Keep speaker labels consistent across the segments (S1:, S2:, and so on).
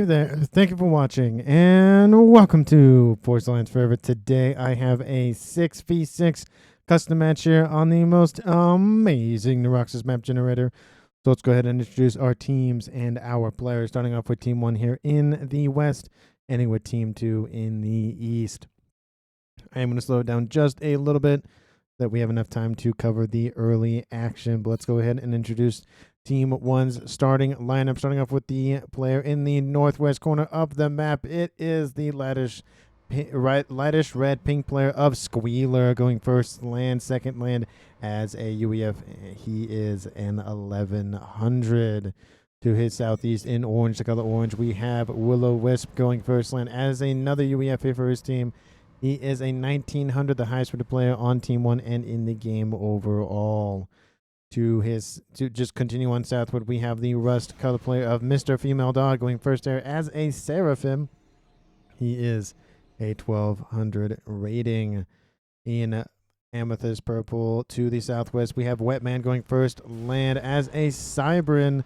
S1: you there. Thank you for watching, and welcome to Force Alliance Forever. Today, I have a 6v6 custom match here on the most amazing Neuroxis map generator. So let's go ahead and introduce our teams and our players, starting off with Team 1 here in the West, ending with Team 2 in the East. I am going to slow it down just a little bit so that we have enough time to cover the early action. But let's go ahead and introduce Team 1's starting lineup, starting off with the player in the northwest corner of the map. It is the lightish red pink player of Squealer, going first land, second land as a UEF. He is an 1100. To his southeast in orange, the color orange, we have Willow Wisp going first land as another UEF here for his team. He is a 1900, the highest rated player on Team 1 and in the game overall. To just continue on southward, we have the rust color player of Mr. Female Dog going first there as a Seraphim. He is a 1200 rating. In amethyst purple to the southwest, we have Wetman going first land as a Cybrin.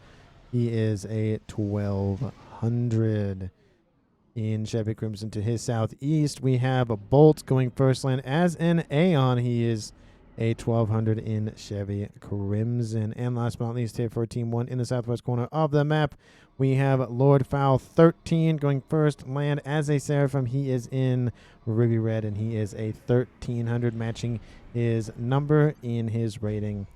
S1: He is a 1200. In Chevy Crimson to his southeast, we have a Bolt going first land as an Aeon. He is a 1200 in Chevy Crimson. And last but not least, here for Team 1 in the southwest corner of the map, we have Lord Fowl 13 going first land as a Seraphim. He is in Ruby Red, and he is a 1300, matching his number in his rating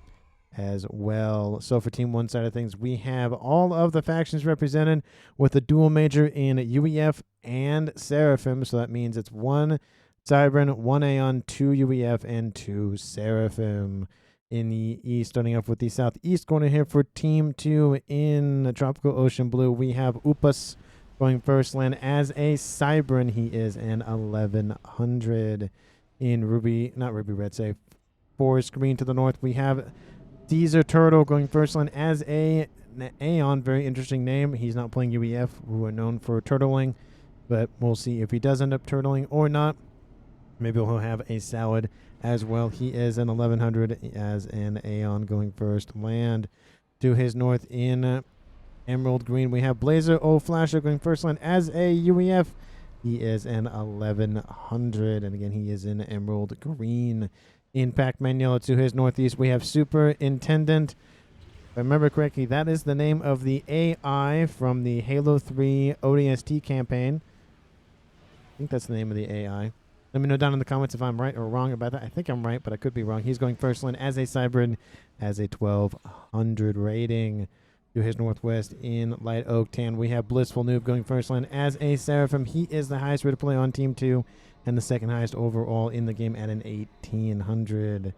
S1: as well. So for Team 1 side of things, we have all of the factions represented with a dual major in UEF and Seraphim. So that means it's 1 Cybrin, 1 Aeon, 2 UEF, and 2 Seraphim. In the east, starting off with the southeast corner here for Team 2 in Tropical Ocean Blue, we have Upus going first land as a Cybrin. He is an 1100. In Forest Green to the north, we have Caesar Turtle going first land as a Aeon. Very interesting name. He's not playing UEF, who are known for turtling, but we'll see if he does end up turtling or not. Maybe he'll have a salad as well. He is an 1100 as an Aeon going first land. To his north in Emerald Green, we have Blazer O Flasher going first land as a UEF. He is an 1100, and again, he is in Emerald Green. In Pac-Man Yellow to his northeast, we have Superintendent. If I remember correctly, that is the name of the AI from the Halo 3 ODST campaign. I think that's the name of the AI. Let me know down in the comments if I'm right or wrong about that. I think I'm right, but I could be wrong. He's going first land as a Cybrid, as a 1200 rating. To his northwest in Light Oak Tan, we have Blissful Noob going first land as a Seraphim. He is the highest rated player on Team 2 and the second highest overall in the game at an 1800.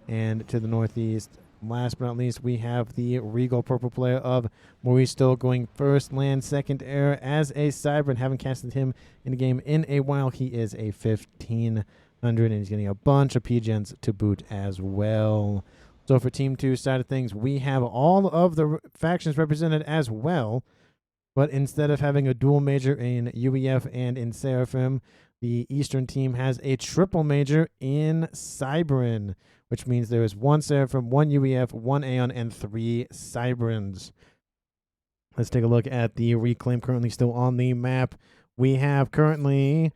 S1: And to the northeast, last but not least, we have the Regal Purple player of Maurice Stowe going first land, second air as a Cybrid. Haven't casted him in the game in a while. He is a 1500, and he's getting a bunch of P-Gens to boot as well. So for Team 2 side of things, we have all of the factions represented as well, but instead of having a dual major in UEF and in Seraphim, the Eastern team has a triple major in Cybrin, which means there is 1 Seraphim, 1 UEF, 1 Aeon, and 3 Cybrins. Let's take a look at the reclaim currently still on the map. We have currently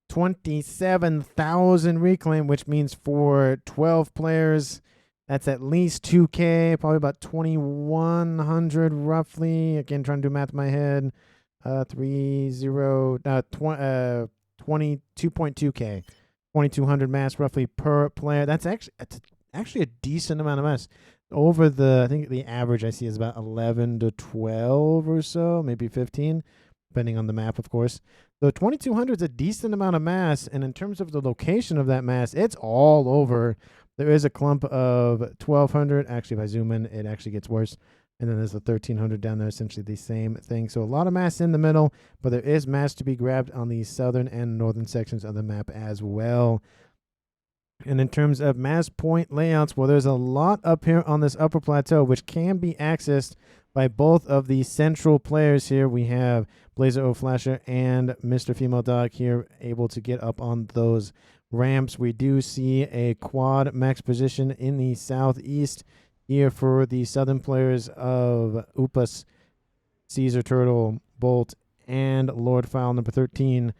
S1: 27,000 reclaim, which means for 12 players, that's at least 2K, probably about 2,100 roughly. Again, trying to do math in my head. 22.2K. 2,200 mass roughly per player. That's actually a decent amount of mass. Over I think the average I see is about 11 to 12 or so, maybe 15, depending on the map, of course. So 2,200 is a decent amount of mass, and in terms of the location of that mass, it's all over. There is a clump of 1,200. Actually, if I zoom in, it actually gets worse. And then there's the 1,300 down there, essentially the same thing. So a lot of mass in the middle, but there is mass to be grabbed on the southern and northern sections of the map as well. And in terms of mass point layouts, well, there's a lot up here on this upper plateau, which can be accessed by both of the central players here. We have Blazer O Flasher and Mr. Female Dog here able to get up on those ramps. We do see a quad max position in the southeast here for the southern players of Upus, Caesar Turtle, Bolt, and Lord File number 13.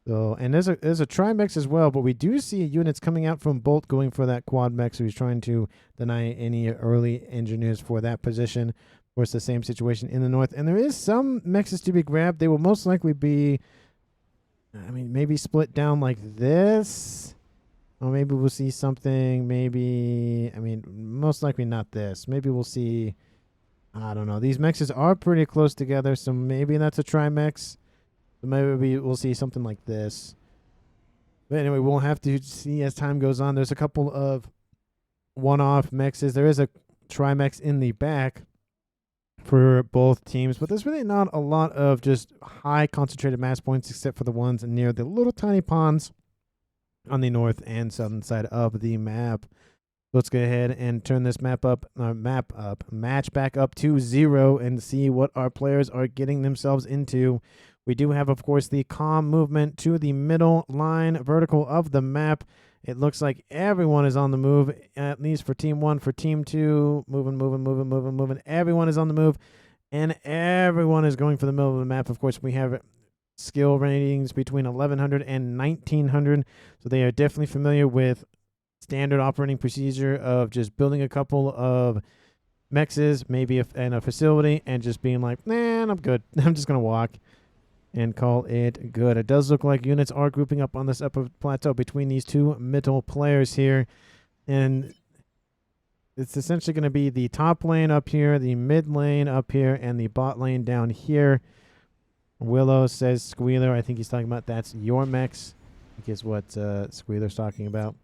S1: So, and there's a Tri-Mex as well, but we do see units coming out from Bolt going for that Quad Mech, so he's trying to deny any early engineers for that position. Of course, the same situation in the north, and there is some mexes to be grabbed. They will most likely be, I mean, maybe split down like this, or maybe we'll see something, maybe, I mean, most likely not this. Maybe we'll see, I don't know. These mexes are pretty close together, so maybe that's a Tri-Mex. Maybe we'll see something like this. But anyway, we'll have to see as time goes on. There's a couple of one-off mexes. There is a Tri-Mex in the back for both teams, but there's really not a lot of just high concentrated mass points except for the ones near the little tiny ponds on the north and southern side of the map. Let's go ahead and turn this match back up to 0 and see what our players are getting themselves into. We do have, of course, the calm movement to the middle line vertical of the map. It looks like everyone is on the move, at least for Team 1. For Team 2, moving. Everyone is on the move, and everyone is going for the middle of the map. Of course, we have skill ratings between 1100 and 1900, so they are definitely familiar with standard operating procedure of just building a couple of mexes, maybe in a facility, and just being like, nah, I'm good. I'm just going to walk and call it good. It does look like units are grouping up on this upper plateau between these two middle players here. And it's essentially going to be the top lane up here, the mid lane up here, and the bot lane down here. Willow says Squealer. I think he's talking about that's your mechs. I think is what Squealer's talking about.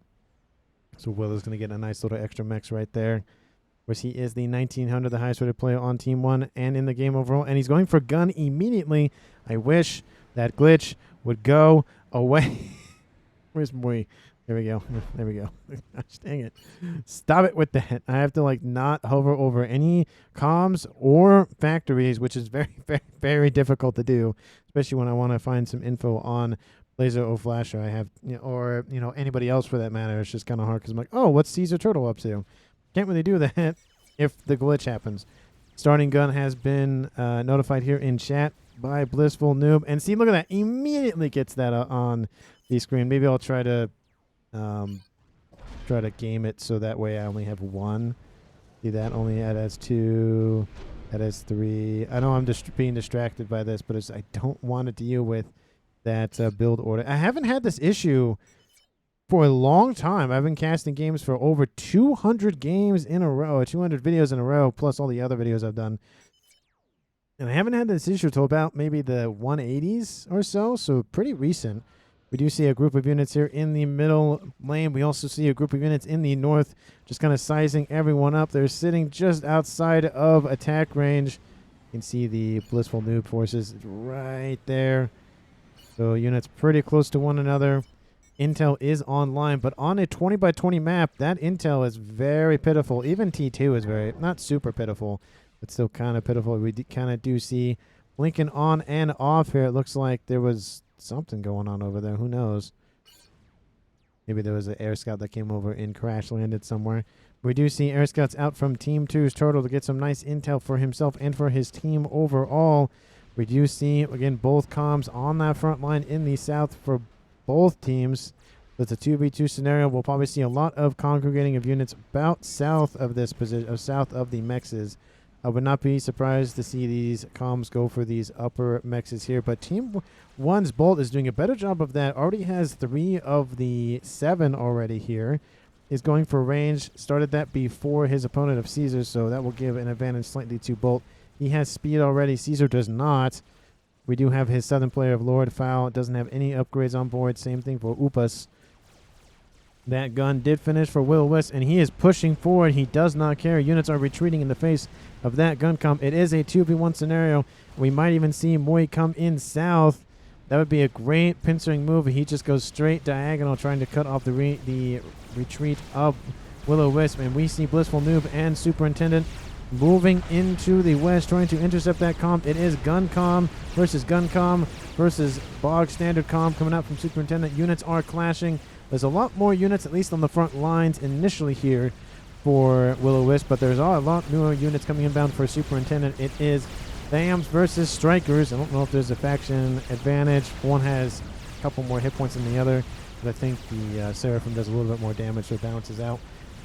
S1: So Willow's going to get a nice little extra mechs right there. Of course, he is the 1900, the highest rated player on Team 1 and in the game overall. And he's going for gun immediately. I wish that glitch would go away. Where's Boy? There we go. There we go. Gosh, dang it. Stop it with that. I have to like not hover over any comms or factories, which is very, very, very difficult to do, especially when I want to find some info on Laser or Flasher. I have, or anybody else for that matter. It's just kind of hard because I'm like, oh, what's Caesar Turtle up to? Can't really do that if the glitch happens. Starting gun has been notified here in chat by Blissful Noob. And see, look at that. Immediately gets that on the screen. Maybe I'll try to game it so that way I only have one. See that? Only that has 2. That has 3. I know I'm just being distracted by this, but I don't want to deal with that build order. I haven't had this issue for a long time. I've been casting games for over 200 games in a row, 200 videos in a row, plus all the other videos I've done. And I haven't had this issue until about maybe the 180s or so pretty recent. We do see a group of units here in the middle lane. We also see a group of units in the north, just kind of sizing everyone up. They're sitting just outside of attack range. You can see the Blissful Noob forces right there. So units pretty close to one another. Intel is online, but on a 20 by 20 map, that intel is very pitiful. Even T2 is very, not super pitiful, but still kind of pitiful. We kind of do see blinking on and off here. It looks like there was something going on over there. Who knows? Maybe there was an air scout that came over and crash landed somewhere. We do see air scouts out from Team 2's Turtle to get some nice intel for himself and for his team overall. We do see, again, both comms on that front line in the south for both teams. It's a 2v2 scenario. We'll probably see a lot of congregating of units about south of this position, south of the mexes. I would not be surprised to see these comms go for these upper mexes here, but Team 1's Bolt is doing a better job of that. Already has 3 of the 7 already here. Is going for range. Started that before his opponent of Caesar, so that will give an advantage slightly to Bolt. He has speed already. Caesar does not. We do have his southern player of Lord Foul. Doesn't have any upgrades on board. Same thing for Upas. That gun did finish for Will West, and he is pushing forward. He does not care. Units are retreating in the face of that gun comp. It is a 2v1 scenario. We might even see Moy come in south. That would be a great pincering move. He just goes straight diagonal, trying to cut off the retreat of Will-O-Wisp. And we see Blissful Noob and Superintendent moving into the west, trying to intercept that comp. It is gun com versus bog standard com coming out from Superintendent. Units are clashing. There's a lot more units, at least on the front lines initially here for Will-O-Wisp, but there's a lot more units coming inbound for Superintendent. It is Thams versus Strikers. I don't know if there's a faction advantage. One has a couple more hit points than the other, but I think the Seraphim does a little bit more damage, so it balances out.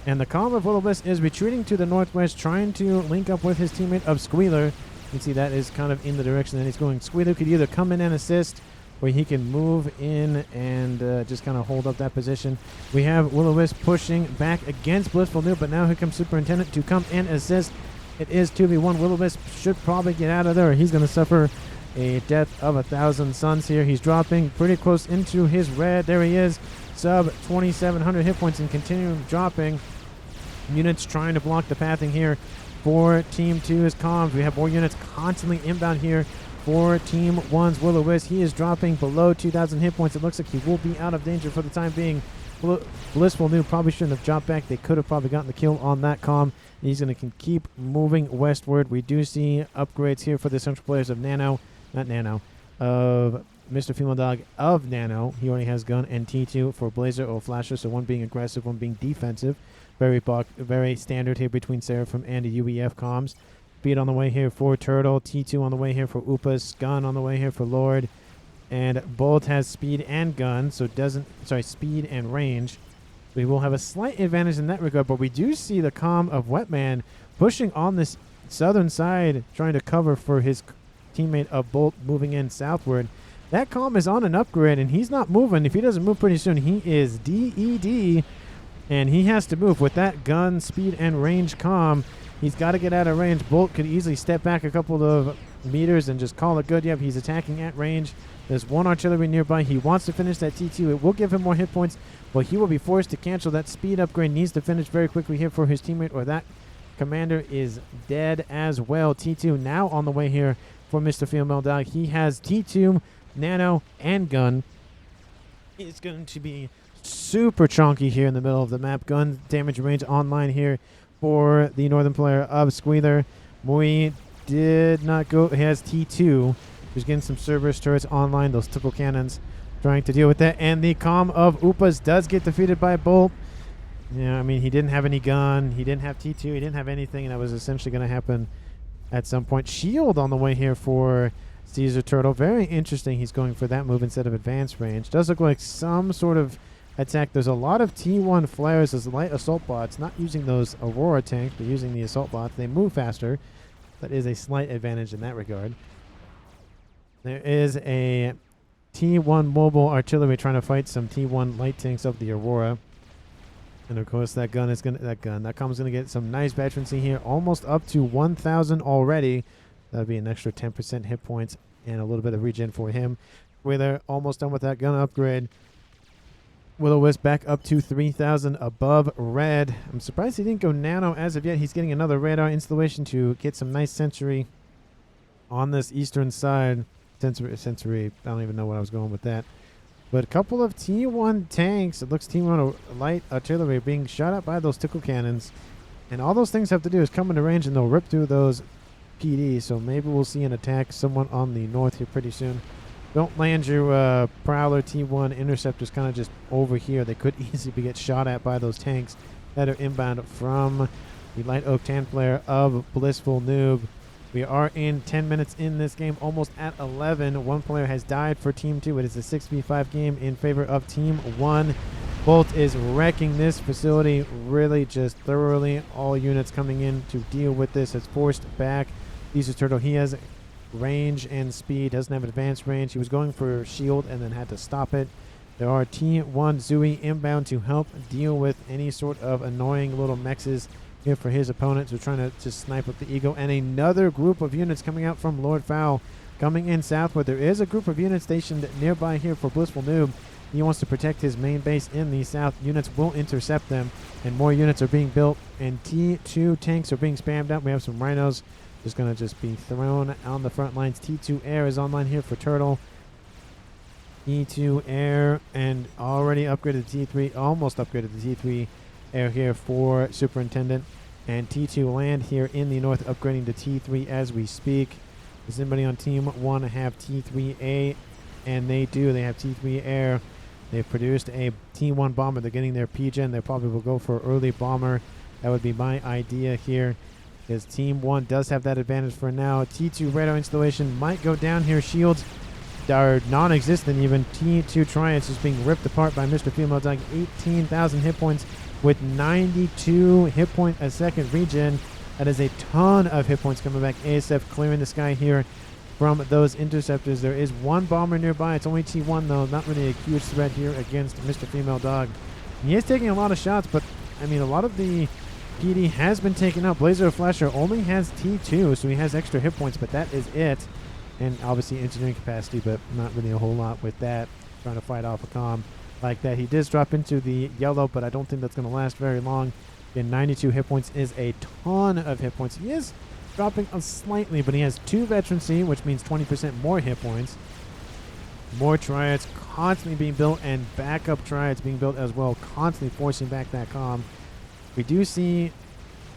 S1: And the Calm of Will-O-Wisp is retreating to the northwest, trying to link up with his teammate of Squealer. You can see that is kind of in the direction that he's going. Squealer could either come in and assist, or he can move in and just kind of hold up that position. We have Will-O-Wisp pushing back against Blissful Noob, but now here comes Superintendent to come and assist. It is 2v1. Will-O-Wisp should probably get out of there, or he's going to suffer a death of 1,000 suns here. He's dropping pretty close into his red. There he is. Sub 2,700 hit points and continuing dropping. Units trying to block the pathing here for Team 2's comms. We have more units constantly inbound here for Team 1's Will-O-Wisp. He is dropping below 2,000 hit points. It looks like he will be out of danger for the time being. Blissful Noob probably shouldn't have dropped back. They could have probably gotten the kill on that comm. He's going to keep moving westward. We do see upgrades here for the central players of Nano. Not Nano. Of Mr. Female Dog of Nano. He already has gun and T2 for Blazer or Flasher. So one being aggressive, one being defensive. Very standard here between Seraphim and the UEF comms. Speed on the way here for Turtle. T2 on the way here for Upas. Gun on the way here for Lord. And Bolt has speed and gun, so speed and range. We will have a slight advantage in that regard, but we do see the comm of Wetman pushing on this southern side, trying to cover for his teammate of Bolt moving in southward. That comm is on an upgrade, and he's not moving. If he doesn't move pretty soon, he is DED, and he has to move. With that gun, speed, and range comm, he's got to get out of range. Bolt could easily step back a couple of meters and just call it good. Yep, he's attacking at range. There's one artillery nearby. He wants to finish that T2. It will give him more hit points, but he will be forced to cancel that speed upgrade. Needs to finish very quickly here for his teammate, or that commander is dead as well. T2 now on the way here for Mr. Female Dog. He has T2, Nano, and gun. It's going to be super chunky here in the middle of the map. Gun damage range online here for the northern player of Squealer. Mui did not go. He has T2. He's getting some Cerberus turrets online. Those tickle cannons trying to deal with that. And the comm of Upas does get defeated by Bolt. Yeah, I mean, he didn't have any gun. He didn't have T2. He didn't have anything. And that was essentially going to happen at some point. Shield on the way here for Caesar Turtle. Very interesting. He's going for that move instead of advanced range. Does look like some sort of attack. There's a lot of T1 flares as light assault bots. Not using those Aurora tanks, but using the assault bots. They move faster. That is a slight advantage in that regard. There is a T1 mobile artillery trying to fight some T1 light tanks of the Aurora. And of course that comm is gonna get some nice veterancy here, almost up to 1,000 already. That'll be an extra 10% hit points and a little bit of regen for him. We're almost done with that gun upgrade. Will-O-Wisp back up to 3,000 above red. I'm surprised he didn't go nano as of yet. He's getting another radar installation to get some nice sentry on this eastern side. Sensory, I don't even know what I was going with that. But a couple of T1 tanks, it looks T1 light artillery being shot at by those tickle cannons. And all those things have to do is come into range and they'll rip through those PD. So maybe we'll see an attack somewhat on the north here pretty soon. Don't land your Prowler T1 interceptors kind of just over here. They could easily get shot at by those tanks that are inbound from the Light Oak Tan Flare of Blissful Noob. We are in 10 minutes in this game, almost at 11. One player has died for Team 2. It is a 6v5 game in favor of Team 1. Bolt is wrecking this facility really just thoroughly. All units coming in to deal with this has forced back Caesar Turtle. He has range and speed, doesn't have advanced range. He was going for shield and then had to stop it. There are T1 Zui inbound to help deal with any sort of annoying little mexes here for his opponents who are trying to just snipe up the Eagle. And another group of units coming out from Lord Fowl coming in southward. There is a group of units stationed nearby here for Blissful Noob. He wants to protect his main base in the south. Units will intercept them, and more units are being built, and T2 tanks are being spammed out. We have some rhinos just going to just be thrown on the front lines. T2 Air is online here for Turtle. T2 Air, and already upgraded to T3, almost upgraded to T3 Air here for Superintendent. And T2 Land here in the north, upgrading to T3 as we speak. Does anybody on Team 1 have T3A? And they do. They have T3 Air. They've produced a T1 bomber. They're getting their PGen. They probably will go for early bomber. That would be my idea here. Because Team 1 does have that advantage for now. T2 radar installation might go down here. Shields are non-existent even. T2 Triumphs is being ripped apart by Mr. Female Dog. 18,000 hit points with 92 hit point a second regen. That is a ton of hit points coming back. ASF clearing the sky here from those interceptors. There is one bomber nearby. It's only T1 though. Not really a huge threat here against Mr. Female Dog. He is taking a lot of shots, but I mean, a lot of the PD has been taken up. Blazer Flasher only has T2, so he has extra hit points, but that is it. And obviously engineering capacity, but not really a whole lot with that. Trying to fight off a comm like that. He does drop into the yellow, but I don't think that's going to last very long. Again, 92 hit points is a ton of hit points. He is dropping slightly, but he has 2 veterancy, which means 20% more hit points. More triads constantly being built, and backup triads being built as well, constantly forcing back that comm. We do see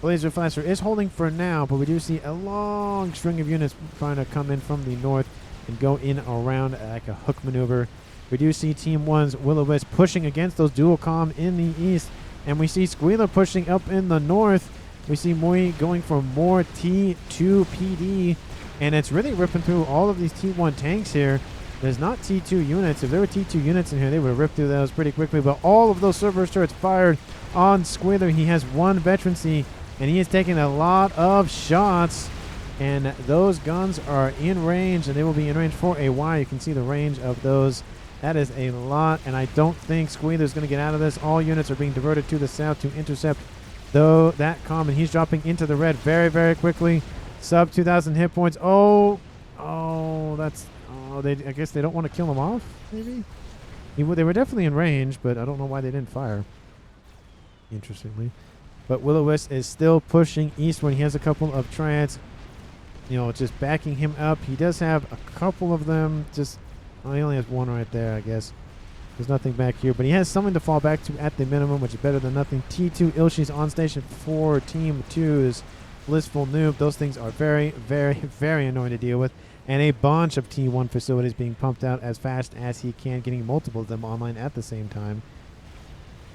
S1: Blazer Flasher is holding for now, but we do see a long string of units trying to come in from the north and go in around like a hook maneuver. We do see Team 1's Will-O-Wisp pushing against those dual comm in the east, and we see Squealer pushing up in the north. We see Moi going for more T2 PD, and it's really ripping through all of these T1 tanks here. There's not T2 units. If there were T2 units in here, they would have ripped through those pretty quickly, but all of those Cerberus turrets fired on Squealer. He has 1 veterancy, and he is taking a lot of shots, and those guns are in range, and they will be in range for a while. You can see the range of those. That is a lot, and I don't think Squealer's going to get out of this. All units are being diverted to the south to intercept though that comm, and he's dropping into the red very, very quickly. Sub 2,000 hit points. I guess they don't want to kill him off, maybe? They were definitely in range, but I don't know why they didn't fire, interestingly. But Will-O-Wisp is still pushing eastward. He has a couple of triads, just backing him up. He does have a couple of them. He only has 1 right there, I guess. There's nothing back here, but he has something to fall back to at the minimum, which is better than nothing. T2 Ilshi's on station for Team 2's Blissful Noob. Those things are very, very, very annoying to deal with. And a bunch of T1 facilities being pumped out as fast as he can, getting multiple of them online at the same time.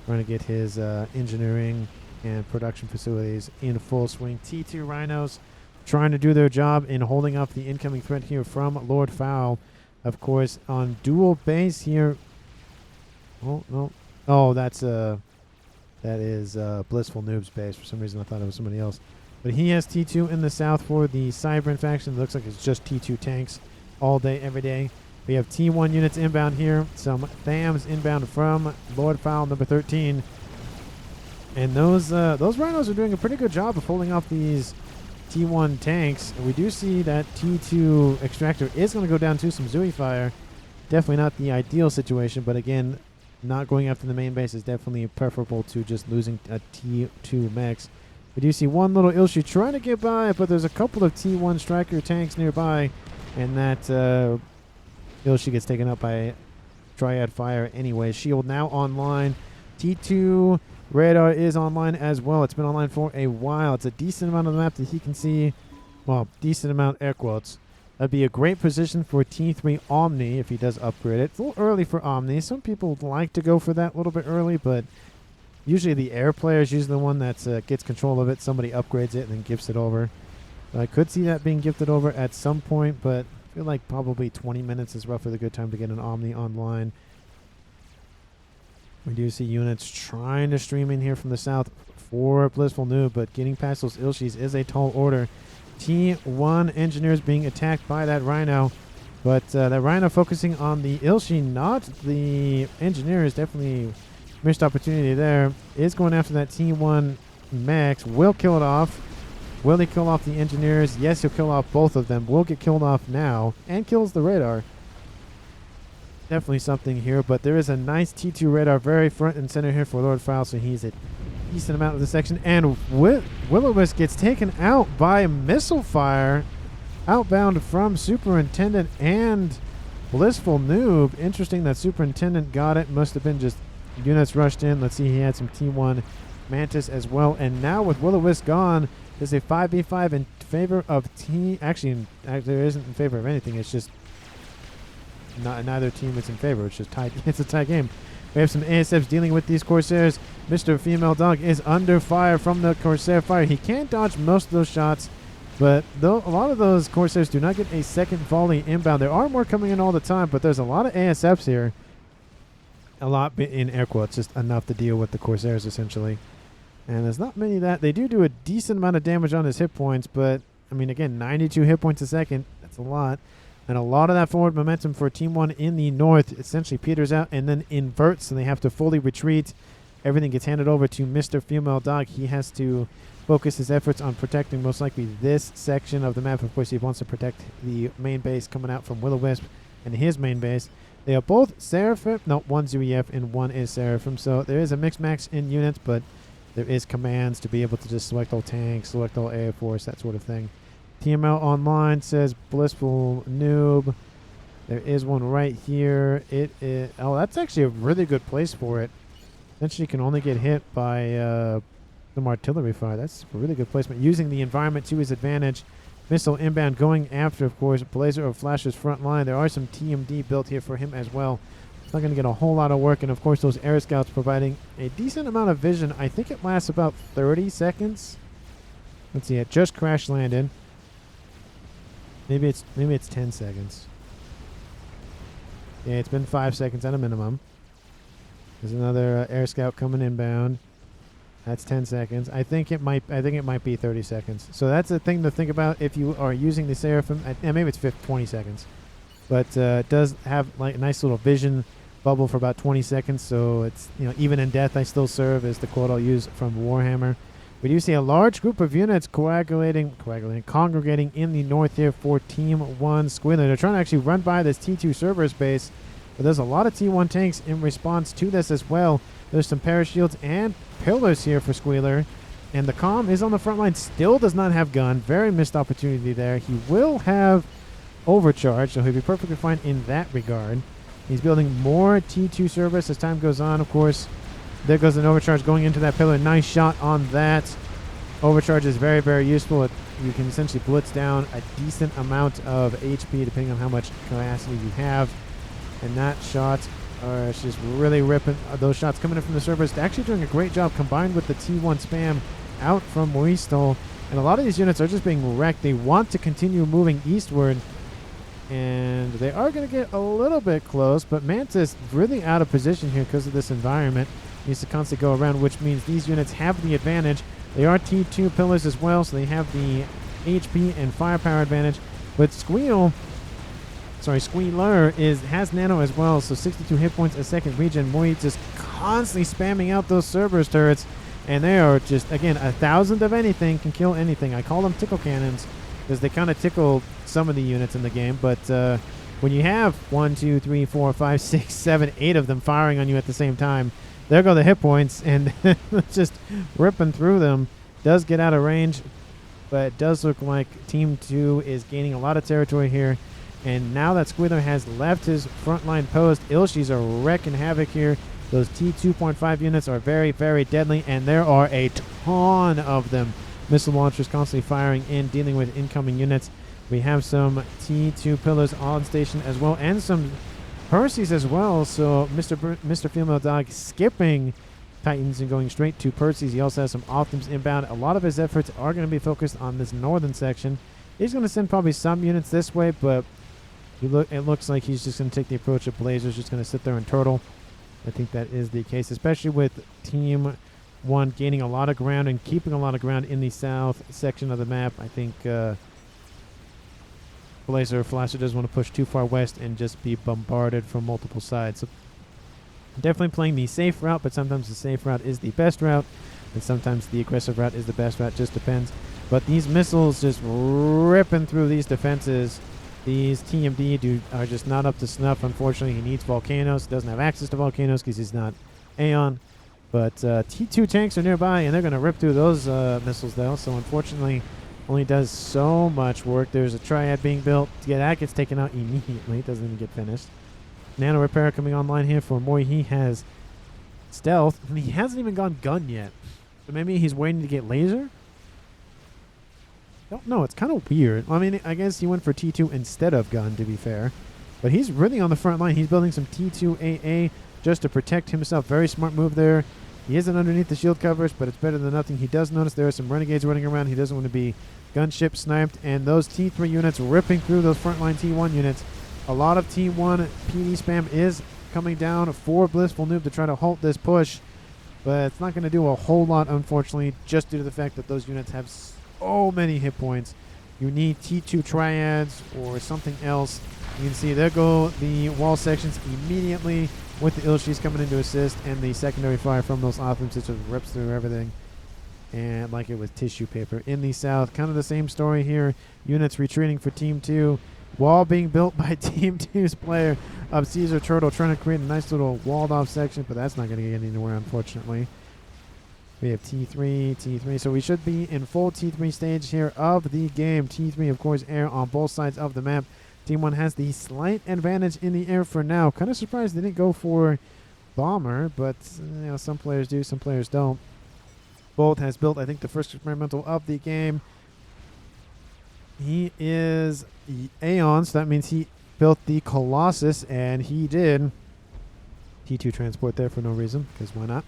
S1: Trying to get his engineering and production facilities in full swing. T2 Rhinos trying to do their job in holding off the incoming threat here from Lord Fowl. Of course, on dual base here. Oh, no. Oh, that is Blissful Noob's base. For some reason, I thought it was somebody else. But he has T2 in the south for the Cybran faction. It looks like it's just T2 tanks all day, every day. We have T1 units inbound here. Some THAMs inbound from Lord Fowl number 13. And those Rhinos are doing a pretty good job of holding off these T1 tanks. And we do see that T2 Extractor is going to go down to some Zooey fire. Definitely not the ideal situation, but again, not going after the main base is definitely preferable to just losing a T2 Mechs. We do see one little Ilshi trying to get by, but there's a couple of T1 Striker tanks nearby, and that Ilshi gets taken up by Triad Fire anyway. Shield now online. T2 Radar is online as well. It's been online for a while. It's a decent amount of the map that he can see. Well, decent amount, air quotes. That'd be a great position for T3 Omni if he does upgrade it. It's a little early for Omni. Some people like to go for that a little bit early, but usually the air player is usually the one that gets control of it. Somebody upgrades it and then gifts it over. So I could see that being gifted over at some point, but I feel like probably 20 minutes is roughly the good time to get an Omni online. We do see units trying to stream in here from the south for Blissful Noob, but getting past those Ilshis is a tall order. T1 engineers being attacked by that Rhino, but that Rhino focusing on the Ilshi, not the engineers. Definitely missed opportunity there. Is going after that T1 Mechs. Will kill it off. Will he kill off the engineers? Yes, he'll kill off both of them. Will get killed off now and kills the radar. Definitely something here, but there is a nice T2 radar very front and center here for Lord Fowl, so he's a decent amount of the section. And Will-O-Wisp gets taken out by missile fire outbound from Superintendent and Blissful Noob. Interesting that Superintendent got it. Must have been just units rushed in. Let's see, he had some T1 Mantis as well. And now with Will-O-Wisp gone, there's a 5v5 in favor of Actually, there isn't in favor of anything. It's just neither team is in favor. It's just tied. It's a tie game. We have some ASFs dealing with these Corsairs. Mr. Female Dog is under fire from the Corsair fire. He can dodge most of those shots, but though a lot of those Corsairs do not get a second volley inbound. There are more coming in all the time, but there's a lot of ASFs here. A lot in air quotes, just enough to deal with the Corsairs essentially. And there's not many that. They do a decent amount of damage on his hit points, but I mean, again, 92 hit points a second. That's a lot. And a lot of that forward momentum for Team 1 in the north essentially peters out and then inverts, and they have to fully retreat. Everything gets handed over to Mr. Female Dog. He has to focus his efforts on protecting most likely this section of the map. Of course, he wants to protect the main base coming out from Will-O-Wisp and his main base. They are both Seraphim. No, one's UEF and one is Seraphim. So there is a mixed max in units, but there is commands to be able to just select all tanks, select all air force, that sort of thing. TML Online says Blissful Noob. There is one right here. It is, oh, that's actually a really good place for it. Essentially can only get hit by some artillery fire. That's a really good placement. Using the environment to his advantage. Missile inbound going after, of course, Blazer of Flash's front line. There are some TMD built here for him as well. It's not going to get a whole lot of work. And, of course, those air scouts providing a decent amount of vision. I think it lasts about 30 seconds. Let's see. It just crash landed. Maybe it's 10 seconds. Yeah, it's been 5 seconds at a minimum. There's another air scout coming inbound. That's 10 seconds. I think it might be 30 seconds. So that's a thing to think about if you are using the Seraphim. And maybe it's 20 seconds. But it does have like a nice little vision bubble for about 20 seconds. So it's, you know, even in death I still serve is the quote I'll use from Warhammer. We do see a large group of units congregating in the north here for Team 1 Squealer. They're trying to actually run by this T2 Cerberus base, but there's a lot of T1 tanks in response to this as well. There's some parashields and pillars here for Squealer, and the Calm is on the front line, still does not have gun. Very missed opportunity there. He will have overcharge, so he'll be perfectly fine in that regard. He's building more T2 Cerberus as time goes on, of course. There goes an overcharge going into that pillar. Nice shot on that. Overcharge is very, very useful. You can essentially blitz down a decent amount of HP depending on how much capacity you have. And that shot is just really ripping. Those shots coming in from the Cerberus. Actually doing a great job combined with the T1 spam out from Moistol. And a lot of these units are just being wrecked. They want to continue moving eastward. And they are going to get a little bit close. But Mantis really out of position here because of this environment. Needs to constantly go around, which means these units have the advantage. They are T2 pillars as well, so they have the HP and firepower advantage. But Squealer has nano as well, so 62 hit points a second regen. Moi just constantly spamming out those Cerberus turrets, and they are just, again, 1,000 of anything can kill anything. I call them tickle cannons because they kind of tickle some of the units in the game, but when you have 1, 2, 3, 4, 5, 6, 7, 8 of them firing on you at the same time, there go the hit points, and just ripping through them. Does get out of range, but it does look like Team 2 is gaining a lot of territory here. And now that Squealer has left his frontline post, Ilshis are wrecking havoc here. Those T2.5 units are very, very deadly, and there are a ton of them. Missile launchers constantly firing in, dealing with incoming units. We have some T2 pillars on station as well, and some Percy's as well, so Mr. Female Dog skipping Titans and going straight to Percy's. He also has some Optims inbound. A lot of his efforts are going to be focused on this northern section. He's going to send probably some units this way, but it looks like he's just going to take the approach of Blazers, just going to sit there and turtle. I think that is the case, especially with Team 1 gaining a lot of ground and keeping a lot of ground in the south section of the map. I think Blazer or Flasher doesn't want to push too far west and just be bombarded from multiple sides. So definitely playing the safe route, but sometimes the safe route is the best route, and sometimes the aggressive route is the best route. Just depends. But these missiles just ripping through these defenses. These TMD are just not up to snuff. Unfortunately, he needs volcanoes. He doesn't have access to volcanoes because he's not Aeon. But T2 tanks are nearby, and they're going to rip through those missiles, though. So unfortunately, only does so much work. There's a triad being built. That gets taken out immediately. It doesn't even get finished. Nano repair coming online here for Moi. He has stealth, and he hasn't even gone gun yet. So maybe he's waiting to get laser? Don't know. It's kind of weird. I mean, I guess he went for T2 instead of gun, to be fair. But he's really on the front line. He's building some T2AA just to protect himself. Very smart move there. He isn't underneath the shield covers, but it's better than nothing. He does notice there are some renegades running around. He doesn't want to be gunship sniped. And those T3 units ripping through those frontline T1 units. A lot of T1 PD spam is coming down for Blissful Noob to try to halt this push. But it's not going to do a whole lot, unfortunately, just due to the fact that those units have so many hit points. You need T2 triads or something else. You can see there go the wall sections immediately with the Ilshis coming in to assist, and the secondary fire from those offenses just rips through everything. And like it was tissue paper. In the south, kind of the same story here. Units retreating for Team 2. Wall being built by Team 2's player of Caesar Turtle, trying to create a nice little walled off section, but that's not going to get anywhere, unfortunately. We have T3. So we should be in full T3 stage here of the game. T3, of course, air on both sides of the map. Team 1 has the slight advantage in the air for now. Kind of surprised they didn't go for bomber, but you know, some players do, some players don't. Bolt has built, I think, the first experimental of the game. He is Aeon, so that means he built the Colossus, and he did T2 transport there for no reason, because why not?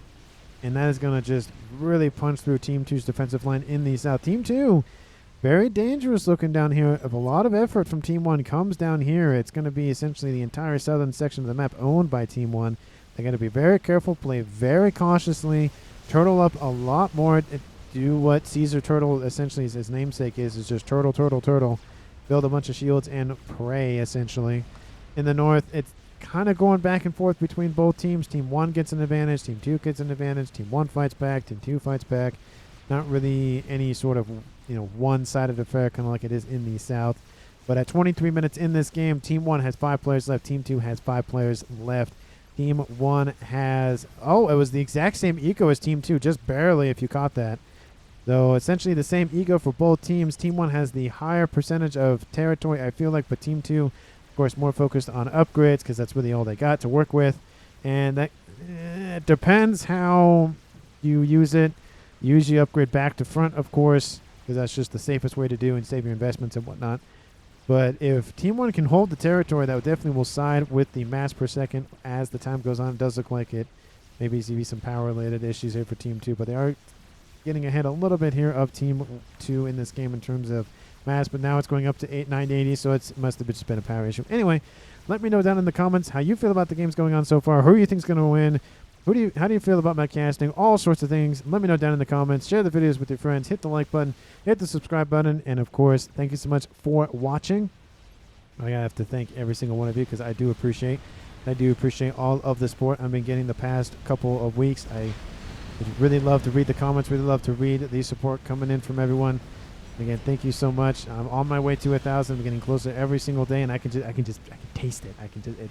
S1: And that is going to just really punch through Team 2's defensive line in the south. Team 2, very dangerous looking down here. If a lot of effort from Team 1 comes down here, it's going to be essentially the entire southern section of the map owned by Team 1. They got to be very careful, play very cautiously, turtle up a lot more, do what Caesar Turtle essentially is his namesake is just turtle, build a bunch of shields and pray essentially. In the north, it's kind of going back and forth between both teams. Team 1 gets an advantage, Team 2 gets an advantage, Team 1 fights back, Team 2 fights back. Not really any sort of, you know, one-sided affair, kind of like it is in the south. But at 23 minutes in this game, Team 1 has 5 players left, Team 2 has 5 players left. Team 1 has, oh, it was the exact same eco as Team 2, just barely if you caught that. Though essentially the same ego for both teams. Team 1 has the higher percentage of territory, I feel like, but Team 2, of course, more focused on upgrades because that's really all they got to work with. And that depends how you use it. Usually upgrade back to front, of course, because that's just the safest way to do and save your investments and whatnot. But if Team 1 can hold the territory, that definitely will side with the mass per second as the time goes on. It does look like it. Maybe see some power-related issues here for Team 2, but they are getting ahead a little bit here of Team 2 in this game in terms of mass, but now it's going up to 980, so it must have just been a power issue. Anyway, let me know down in the comments how you feel about the games going on so far. Who do you think is going to win? How do you feel about my casting? All sorts of things. Let me know down in the comments. Share the videos with your friends. Hit the like button. Hit the subscribe button. And, of course, thank you so much for watching. I have to thank every single one of you because I do appreciate all of the support I've been getting the past couple of weeks. I really love to read the comments. Really love to read the support coming in from everyone. Again, thank you so much. I'm on my way to 1,000. I'm getting closer every single day, and I can taste it.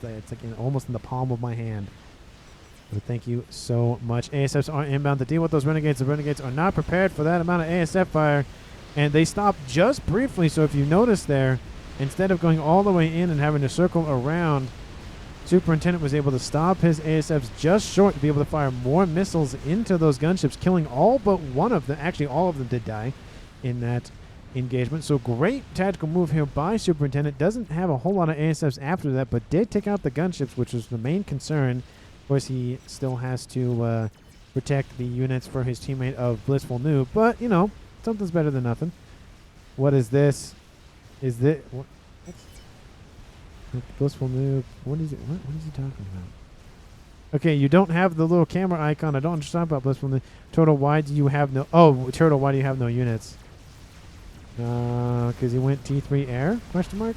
S1: It's like almost in the palm of my hand. So thank you so much. ASFs are inbound to deal with those renegades. The renegades are not prepared for that amount of ASF fire, and they stop just briefly. So if you notice there, instead of going all the way in and having to circle around, Superintendent was able to stop his ASFs just short to be able to fire more missiles into those gunships, killing all but one of them. Actually, all of them did die in that engagement. So great tactical move here by Superintendent. Doesn't have a whole lot of ASFs after that, but did take out the gunships, which was the main concern. Of course, he still has to protect the units for his teammate of Blissful Noob, but, you know, something's better than nothing. What is this? Is this... What's Blissful Noob? What is it? What is he talking about? Okay, you don't have the little camera icon. I don't understand about Blissful Noob. Turtle, why do you have no... Oh, Turtle, why do you have no units? Because he went T3 air? Question mark?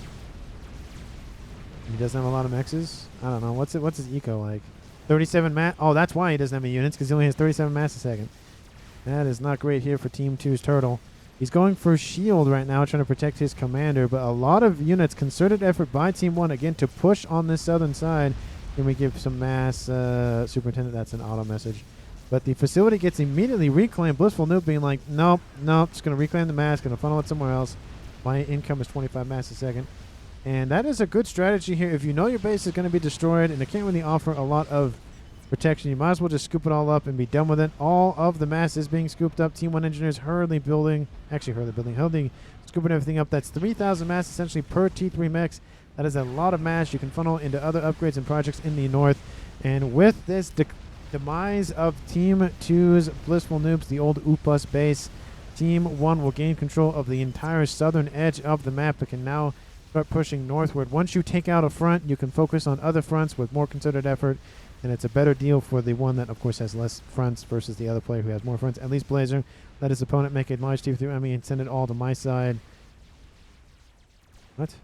S1: He doesn't have a lot of mexes? I don't know. What's his eco like? 37 mass. Oh, that's why he doesn't have any units, because he only has 37 mass a second. That is not great here for Team 2's Turtle. He's going for shield right now, trying to protect his commander, but a lot of units, concerted effort by Team 1, again, to push on this southern side. Can we give some mass? Superintendent, that's an auto message. But the facility gets immediately reclaimed. Blissful Noob being like, nope, just going to reclaim the mass, going to funnel it somewhere else. My income is 25 mass a second. And that is a good strategy here. If you know your base is going to be destroyed and it can't really offer a lot of protection, you might as well just scoop it all up and be done with it. All of the mass is being scooped up. Team 1 engineers hurriedly scooping everything up. That's 3,000 mass essentially per T3 mechs. That is a lot of mass you can funnel into other upgrades and projects in the north. And with this demise of Team 2's Blissful Noobs, the old Upus base, Team 1 will gain control of the entire southern edge of the map, but can now start pushing northward. Once you take out a front, you can focus on other fronts with more concerted effort, and it's a better deal for the one that, of course, has less fronts versus the other player who has more fronts. At least Blazer let his opponent make a large T3 army and send it all to my side. What?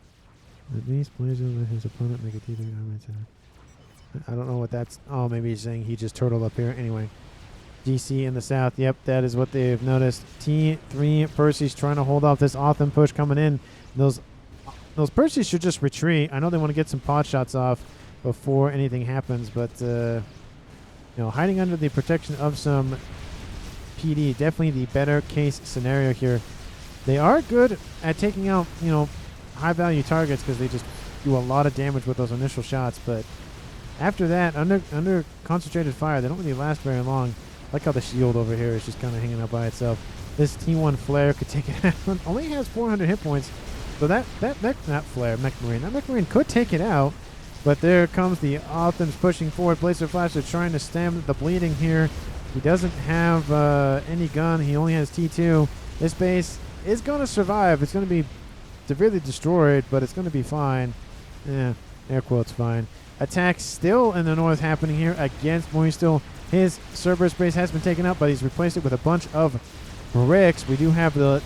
S1: At least Blazer let his opponent make a T3 army and send it. I don't know what that's... Oh, maybe he's saying he just turtled up here. Anyway. GC in the south. Yep, that is what they've noticed. T3 Percy's trying to hold off this Otham push coming in. Those Percy's should just retreat. I know they want to get some pot shots off before anything happens, but hiding under the protection of some PD, definitely the better case scenario here. They are good at taking out, high value targets because they just do a lot of damage with those initial shots, but after that, under concentrated fire, they don't really last very long. I like how the shield over here is just kind of hanging out by itself. This T1 Flare could take it out. Only has 400 hit points. So that Mech Marine could take it out. But there comes the Othams pushing forward. Blazer Flasher trying to stem the bleeding here. He doesn't have any gun. He only has T2. This base is going to survive. It's going to be severely destroyed, but it's going to be fine. Yeah, air quotes fine. Attack still in the north happening here against Moistil. His Cerberus base has been taken out, but he's replaced it with a bunch of bricks. We do have the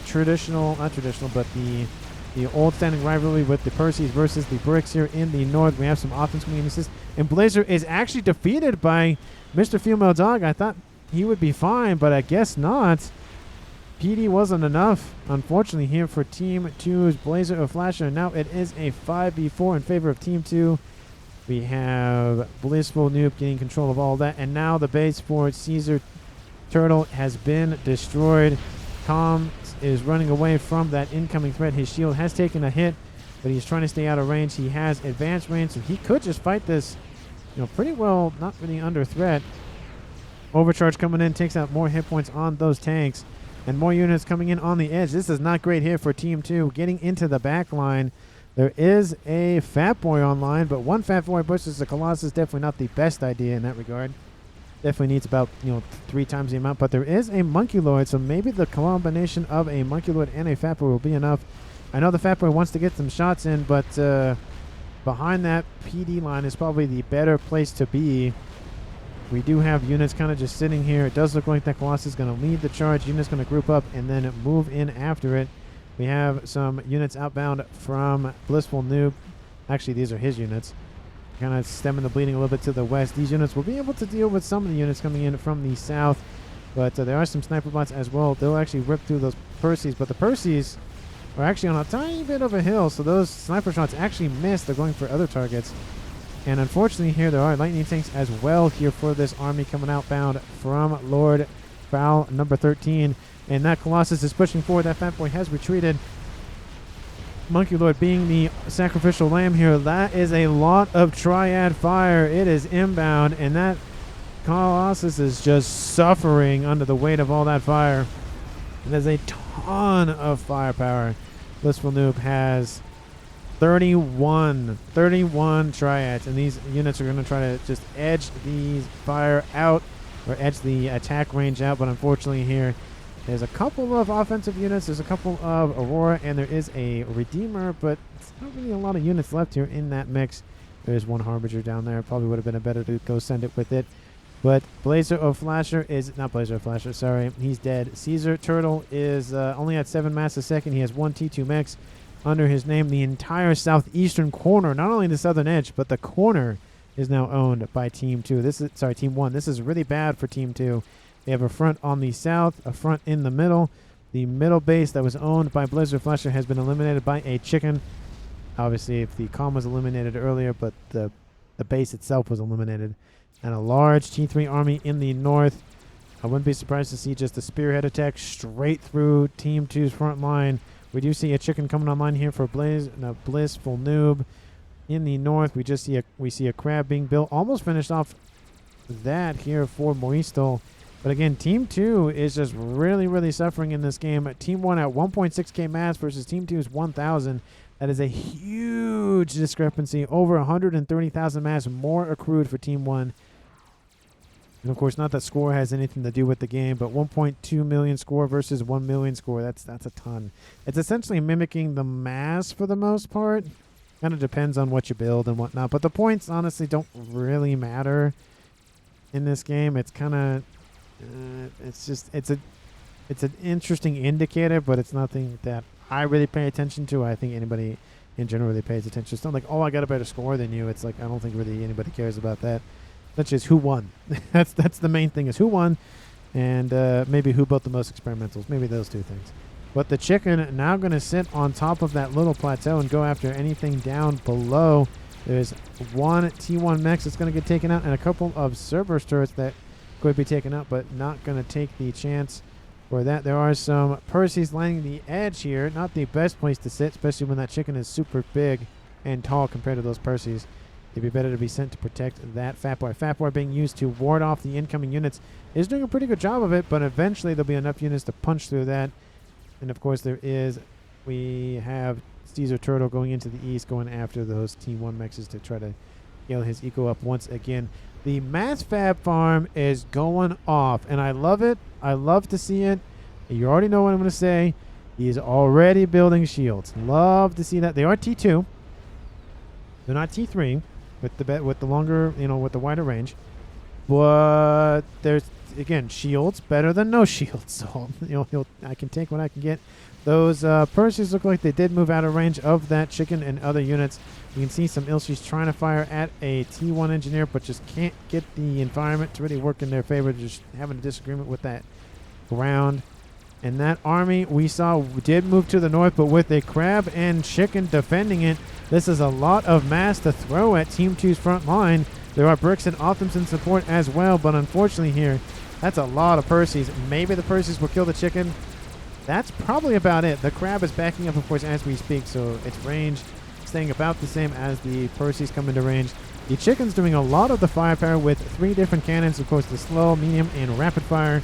S1: the old standing rivalry with the Percys versus the bricks here in the north. We have some offense coming assist, and Blazer is actually defeated by Mr. Female Dog. I thought he would be fine, but I guess not. PD wasn't enough, unfortunately, here for Team 2's Blazer of Flasher. Now it is a 5v4 in favor of Team 2. We have Blissful Noob getting control of all that, and now the base for Caesar Turtle has been destroyed. Tom is running away from that incoming threat. His shield has taken a hit, but he's trying to stay out of range. He has advanced range, so he could just fight this, pretty well, not really under threat. Overcharge coming in, takes out more hit points on those tanks, and more units coming in on the edge. This is not great here for Team 2. Getting into the back line, there is a Fat Boy online, but one Fat Boy versus the Colossus, definitely not the best idea in that regard. Definitely needs about 3 times the amount, but there is a Monkey Lord, so maybe the combination of a Monkey Lord and a Fat Boy will be enough. I know the Fat Boy wants to get some shots in, but behind that PD line is probably the better place to be. We do have units kind of just sitting here. It does look like that Colossus is going to lead the charge. Units going to group up and then move in after it. We have some units outbound from Blissful Noob. Actually, these are his units. Kind of stemming the bleeding a little bit to the west. These units will be able to deal with some of the units coming in from the south, but there are some sniper bots as well. They'll actually rip through those Percys, but the Percys are actually on a tiny bit of a hill, so those sniper shots actually miss. They're going for other targets. And unfortunately here there are lightning tanks as well here for this army coming outbound from Lord Foul number 13. And that Colossus is pushing forward. That Fat Boy has retreated. Monkey Lord being the sacrificial lamb here. That is a lot of triad fire. It is inbound, and that Colossus is just suffering under the weight of all that fire. There's a ton of firepower. Blissful Noob has 31 triads, and these units are going to try to just edge these fire out, or edge the attack range out, but unfortunately here there's a couple of offensive units, there's a couple of Aurora, and there is a Redeemer, but it's not really a lot of units left here in that mix. There's one Harbinger down there. Probably would have been better to go send it with it. But Blazer of Flasher is... Not Blazer of Flasher, sorry. He's dead. Caesar Turtle is only at 7 mass a second. He has 1 T2 mechs under his name. The entire southeastern corner, not only the southern edge, but the corner is now owned by Team 2. Team 1. This is really bad for Team 2. They have a front on the south, a front in the middle. The middle base that was owned by Blizzard Flasher has been eliminated by a chicken. Obviously, if the calm was eliminated earlier, but the base itself was eliminated. And a large T3 army in the north. I wouldn't be surprised to see just a spearhead attack straight through Team 2's front line. We do see a chicken coming online here for Blissful Noob. In the north, we see a crab being built. Almost finished off that here for Moistil. But again, Team 2 is just really, really suffering in this game. Team 1 at 1.6k mass versus Team 2's 1,000. That is a huge discrepancy. Over 130,000 mass more accrued for Team 1. And, of course, not that score has anything to do with the game, but 1.2 million score versus 1 million score. That's a ton. It's essentially mimicking the mass for the most part. Kind of depends on what you build and whatnot. But the points, honestly, don't really matter in this game. It's kind of... It's an interesting indicator, but it's nothing that I really pay attention to. I think anybody in general really pays attention. It's not like, oh, I got a better score than you. It's like, I don't think really anybody cares about that. That's just who won. that's the main thing, is who won, and maybe who built the most experimentals. Maybe those two things. But the chicken now going to sit on top of that little plateau and go after anything down below. There's one T1 Mechs that's going to get taken out, and a couple of Cerberus turrets that could be taken out, but not going to take the chance for that. There are some Percys lining the edge here. Not the best place to sit, especially when that chicken is super big and tall compared to those Percys. It'd be better to be sent to protect that Fat Boy. Fat Boy being used to ward off the incoming units is doing a pretty good job of it, but eventually there'll be enough units to punch through that. And, of course, we have Caesar Turtle going into the east, going after those T1 Mechs to try to scale his eco up once again. The mass fab farm is going off, and I love it. I love to see it. You already know what I'm going to say. He's already building shields. Love to see that. They are T2. They're not T3 with the longer, with the wider range. But there's, again, shields better than no shields. So I can take what I can get. Those Percys look like they did move out of range of that chicken and other units. You can see some Ilshis trying to fire at a T1 engineer, but just can't get the environment to really work in their favor. Just having a disagreement with that ground. And that army we saw did move to the north, but with a crab and chicken defending it, this is a lot of mass to throw at Team 2's front line. There are bricks and Optims in support as well, but unfortunately here, that's a lot of Percys. Maybe the Percys will kill the chicken. That's probably about it. The crab is backing up, of course, as we speak, so its range staying about the same as the Percys come into range. The chicken's doing a lot of the firepower with 3 different cannons, of course, the slow, medium, and rapid fire.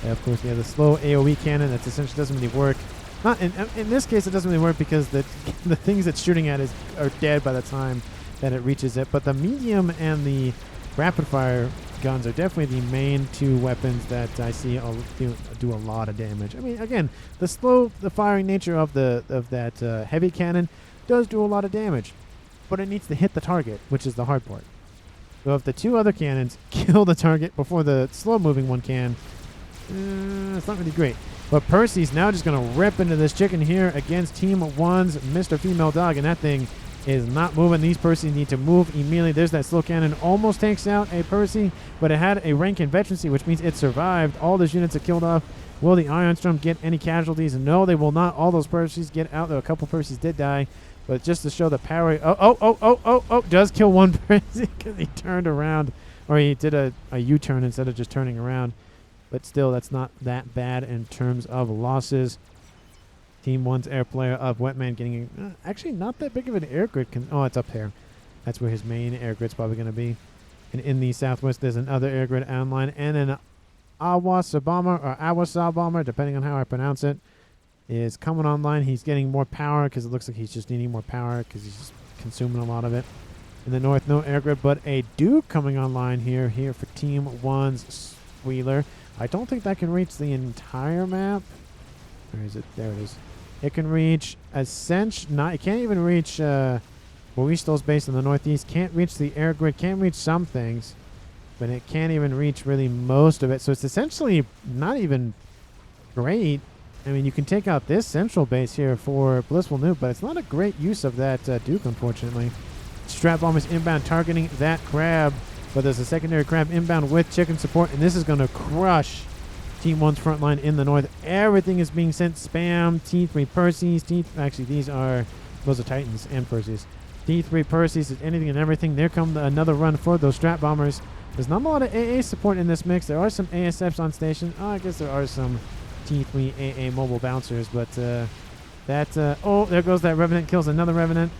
S1: Of course, we have the slow AoE cannon that essentially doesn't really work. Not in this case, it doesn't really work because the things it's shooting at are dead by the time that it reaches it. But the medium and the rapid fire guns are definitely the main 2 weapons that I see do a lot of damage. I mean, again, the firing nature of that heavy cannon does do a lot of damage, but it needs to hit the target, which is the hard part. So if the 2 other cannons kill the target before the slow-moving one can, it's not really great. But Percy's now just going to rip into this chicken here against Team 1's Mr. Female Dog, and that thing is not moving. These Percys need to move immediately. There's that slow cannon. Almost takes out a Percy, but it had a rank in veterancy, which means it survived. All those units are killed off. Will the Iron Storm get any casualties? No, they will not. All those Percys get out. Though a couple Percys did die, but just to show the power. Does kill one Percy because he turned around, or he did a U-turn instead of just turning around. But still, that's not that bad in terms of losses. Team 1's air player of Wetman getting actually not that big of an air grid. It's up there. That's where his main air grid's probably going to be. And in the southwest, there's another air grid online. And an Awasa bomber, depending on how I pronounce it, is coming online. He's getting more power because it looks like he's just needing more power because he's just consuming a lot of it. In the north, no air grid, but a Duke coming online here for Team 1's Wheeler. I don't think that can reach the entire map. Where is it? There it is. It can reach it can't even reach Boistol's base in the northeast. Can't reach the air grid. Can't reach some things, but it can't even reach really most of it. So it's essentially not even great. I mean, you can take out this central base here for Blissful Nuke, but it's not a great use of that Duke, unfortunately. Strap Bomb is inbound targeting that crab. But there's a secondary crab inbound with chicken support, and this is going to crush Team 1's front line in the north. Everything is being sent spam. T3 Percys. Actually, those are Titans and Percys. T3 Percys is anything and everything. There comes another run for those strap bombers. There's not a lot of AA support in this mix. There are some ASFs on station. I guess there are some T3 AA mobile bouncers, but there goes that Revenant. Kills another Revenant.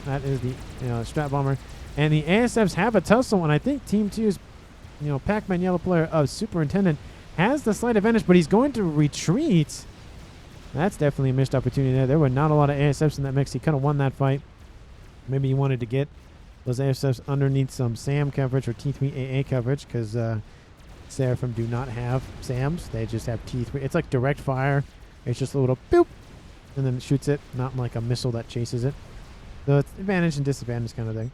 S1: That is the strap bomber. And the ASFs have a tussle, and I think Team 2's, Pac-Man Yellow player of Superintendent has the slight advantage, but he's going to retreat. That's definitely a missed opportunity there. There were not a lot of ASFs in that mix. He kind of won that fight. Maybe he wanted to get those ASFs underneath some SAM coverage or T3 AA coverage, because Seraphim do not have SAMs. They just have T3. It's like direct fire. It's just a little boop, and then it shoots it, not like a missile that chases it. So it's advantage and disadvantage kind of thing.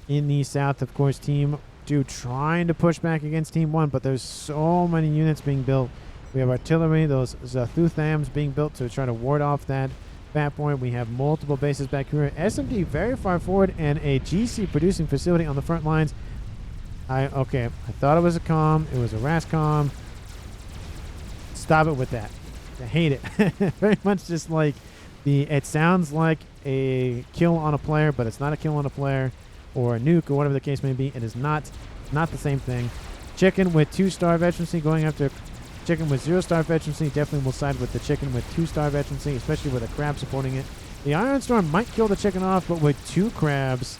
S1: In the south, of course, Team 2 trying to push back against Team 1, but there's so many units being built. We have artillery, those Zathuthams being built to try to ward off that Fat Boy. We have multiple bases back here. SMD very far forward, and a GC producing facility on the front lines. I thought it was a comm. It was a RASCOM. Stop it with that. I hate it. Very much just like it sounds like a kill on a player, but it's not a kill on a player, or a nuke, or whatever the case may be. It is not the same thing. Chicken with 2-star veterancy going after chicken with 0-star veterancy. Definitely will side with the chicken with 2-star veterancy, especially with a crab supporting it. The Iron Storm might kill the chicken off, but with 2 crabs,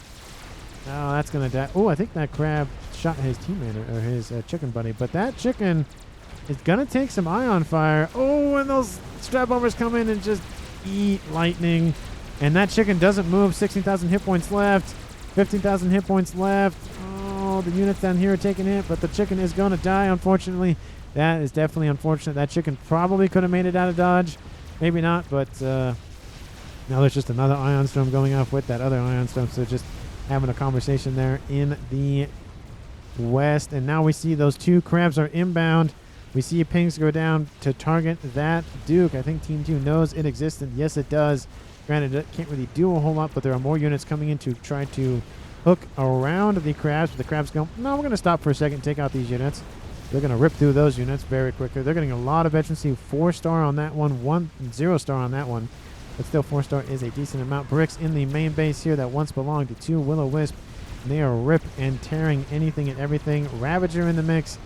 S1: oh, that's gonna die. Oh, I think that crab shot his teammate or his chicken buddy, but that chicken is gonna take some ion fire. Oh, and those strap bombers come in and just eat lightning, and that chicken doesn't move. 16,000 hit points left, 15,000 hit points left. Oh, the units down here are taking hit, but the chicken is gonna die, unfortunately. That is definitely unfortunate. That chicken probably could have made it out of dodge, maybe not, but now there's just another ion storm going off with that other ion storm, so just having a conversation there in the west. And now we see those 2 crabs are inbound. We see pings go down to target that Duke. I think Team 2 knows it exists, and yes, it does. Granted, it can't really do a whole lot, but there are more units coming in to try to hook around the crabs. But the crabs go, no, we're going to stop for a second and take out these units. They're going to rip through those units very quickly. They're getting a lot of veterancy. 4-star on that one, 0-star on that one. But still, 4-star is a decent amount. Bricks in the main base here that once belonged to 2 Will-O-Wisp. They are rip and tearing anything and everything. Ravager in the mix.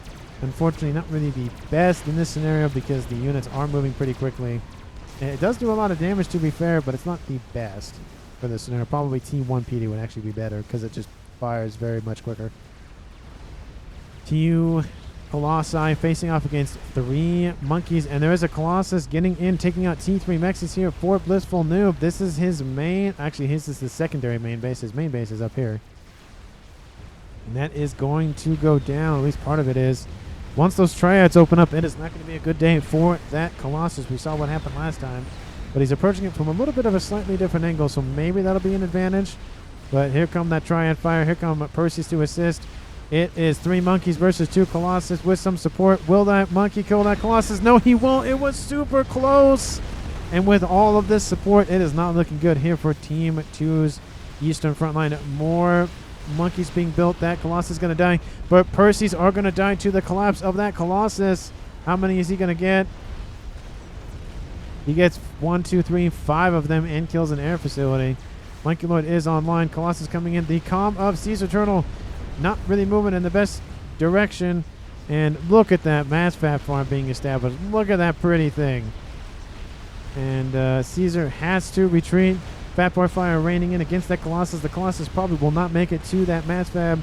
S1: Unfortunately, not really the best in this scenario because the units are moving pretty quickly. And it does do a lot of damage, to be fair, but it's not the best for this scenario. Probably T1 PD would actually be better because it just fires very much quicker. 2 Colossi facing off against 3 monkeys, and there is a Colossus getting in, taking out T3 Mechs here for Blissful Noob. This is his main, actually his is the secondary main base. His main base is up here. And that is going to go down, at least part of it is. Once those triads open up, it is not going to be a good day for that Colossus. We saw what happened last time, but he's approaching it from a little bit of a slightly different angle, so maybe that'll be an advantage. But here come that triad fire. Here come Perseus to assist. It is 3 monkeys versus 2 Colossus with some support. Will that monkey kill that Colossus? No, he won't. It was super close. And with all of this support, it is not looking good here for Team 2's Eastern front line. More monkeys being built. That Colossus is going to die. But Perseus are going to die to the collapse of that Colossus. How many is he going to get? He gets 1, 2, 3, 5 of them and kills an air facility. Monkey Lord is online. Colossus coming in. The comm of Caesar Turtle not really moving in the best direction. And look at that mass FAF farm being established. Look at that pretty thing. And Caesar has to retreat. Fat Boy Fire raining in against that Colossus. The Colossus probably will not make it to that mass fab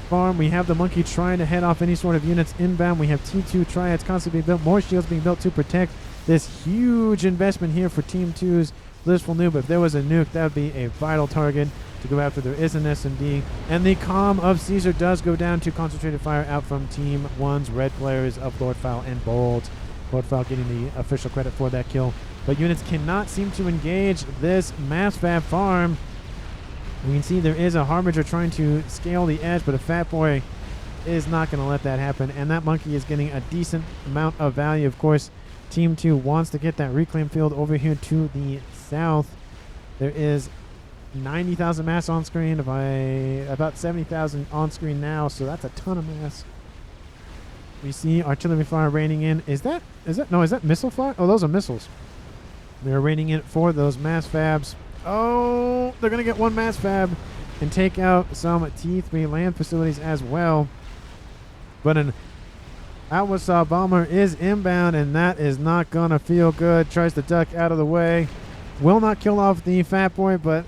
S1: farm. We have the monkey trying to head off any sort of units inbound. We have T2 triads constantly being built. More shields being built to protect this huge investment here for Team 2's Blissful Noob. If there was a nuke, that would be a vital target to go after. There is an SMD. And the comm of Caesar does go down to concentrated fire out from Team 1's red players of Lordfowl and Bolt. Lordfowl getting the official credit for that kill. But units cannot seem to engage this mass fab farm. You can see there is a Harbinger trying to scale the edge, but a Fat Boy is not going to let that happen. And that monkey is getting a decent amount of value. Of course, Team 2 wants to get that reclaim field over here to the south. There is 90,000 mass on screen, about 70,000 on screen now, so that's a ton of mass. We see artillery fire raining in. Is that missile fire? Oh, those are missiles. They're raining in for those mass fabs. Oh, they're going to get 1 mass fab and take out some T3 land facilities as well. But an Outwasaw bomber is inbound, and that is not going to feel good. Tries to duck out of the way. Will not kill off the Fat Boy, but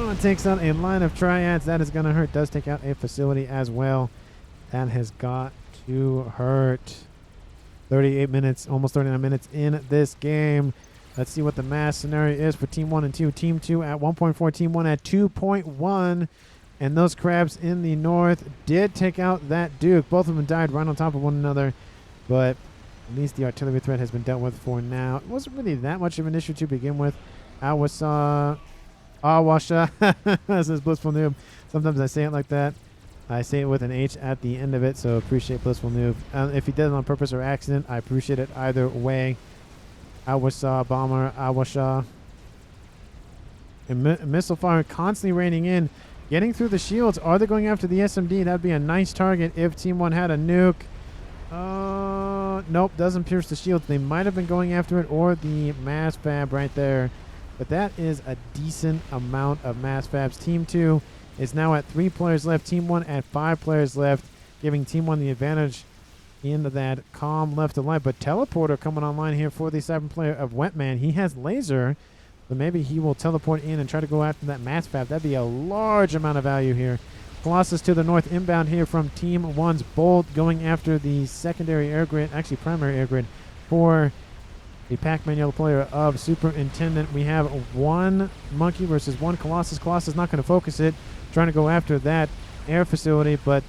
S1: it takes out a line of triads. That is going to hurt. Does take out a facility as well. That has got to hurt. 38 minutes, almost 39 minutes in this game. Let's see what the mass scenario is for Team 1 and 2. Team 2 at 1.4, Team 1 at 2.1. And those crabs in the north did take out that Duke. Both of them died right on top of one another. But at least the artillery threat has been dealt with for now. It wasn't really that much of an issue to begin with. Awasha. This is Blissful Noob. Sometimes I say it like that. I say it with an H at the end of it, so appreciate Blissful Noob. If he did it on purpose or accident, I appreciate it either way. Awasha, Bomber, Awasha. And missile fire constantly raining in. Getting through the shields. Are they going after the SMD? That'd be a nice target if Team 1 had a nuke. Nope, doesn't pierce the shields. They might have been going after it or the mass fab right there. But that is a decent amount of mass fabs. Team 2 is now at 3 players left. Team 1 at 5 players left, giving Team 1 the advantage into that calm left of light. But Teleporter coming online here for the 7 player of Wetman. He has laser, so maybe he will teleport in and try to go after that mass fab. That'd be a large amount of value here. Colossus to the north inbound here from Team 1's Bolt, going after the secondary air grid, actually primary air grid, for the Pac-Man yellow player of Superintendent. We have 1 monkey versus 1 Colossus. Colossus not going to focus it, trying to go after that air facility, but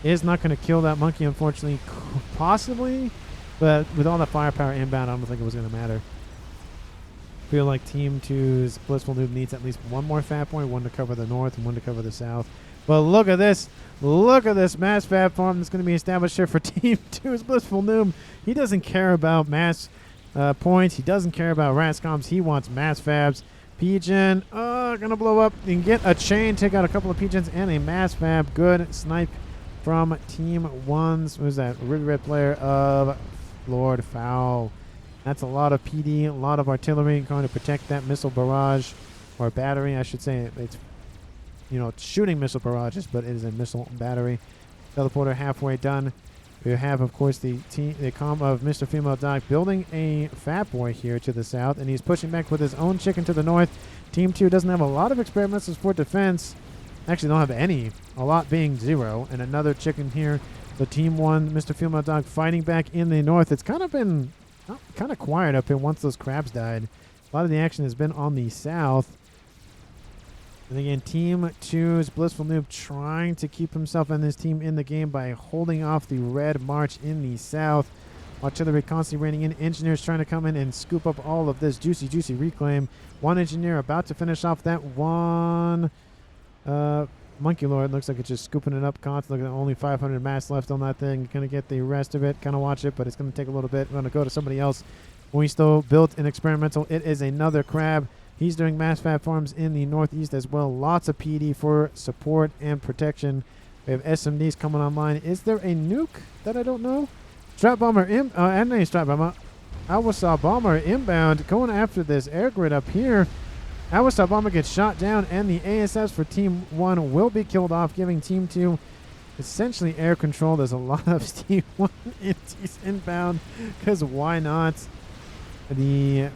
S1: is not going to kill that monkey, unfortunately. Possibly, but with all that firepower inbound, I don't think it was going to matter. Feel like Team 2's Blissful Noob needs at least 1 more fab point, 1 to cover the north and 1 to cover the south. But look at this. Look at this mass fab farm that's going to be established here for Team 2's Blissful Noob. He doesn't care about mass points. He doesn't care about Rascoms. He wants mass fabs. Pigeon, going to blow up and get a chain, take out a couple of pigeons and a mass fab. Good snipe from Team 1's, who's that? Ruby Red player of Lord Foul. That's a lot of PD, a lot of artillery going to protect that missile barrage, or battery, I should say. It's, you know, shooting missile barrages, but it is a missile battery. Teleporter halfway done. We have, of course, the comm of Mr. Female Dog building a Fat Boy here to the south, and he's pushing back with his own chicken to the north. Team 2 doesn't have a lot of experimental for defense. Actually, don't have any. A lot being 0, and another chicken here. So Team 1, Mr. Female Dog, fighting back in the north. It's kind of been kind of quiet up here once those crabs died. A lot of the action has been on the south. And again, Team 2's Blissful Noob trying to keep himself and his team in the game by holding off the red march in the south. Artillery constantly raining in. Engineers trying to come in and scoop up all of this juicy reclaim. 1 engineer about to finish off that 1. Monkey Lord looks like it's just scooping it up constantly. Look at only 500 mass left on that thing. Going to get the rest of it. Kind of watch it, but it's going to take a little bit. We're going to go to somebody else. We still built an experimental. It is another crab. He's doing mass fab farms in the northeast as well. Lots of PD for support and protection. We have SMDs coming online. Is there a nuke that I don't know? Strap Bomber, and a Strap Bomber. Awasa Bomber inbound, going after this air grid up here. Awasa Bomber gets shot down, and the ASFs for Team 1 will be killed off, giving Team 2 essentially air control. There's a lot of Team 1 empties inbound, because why not? The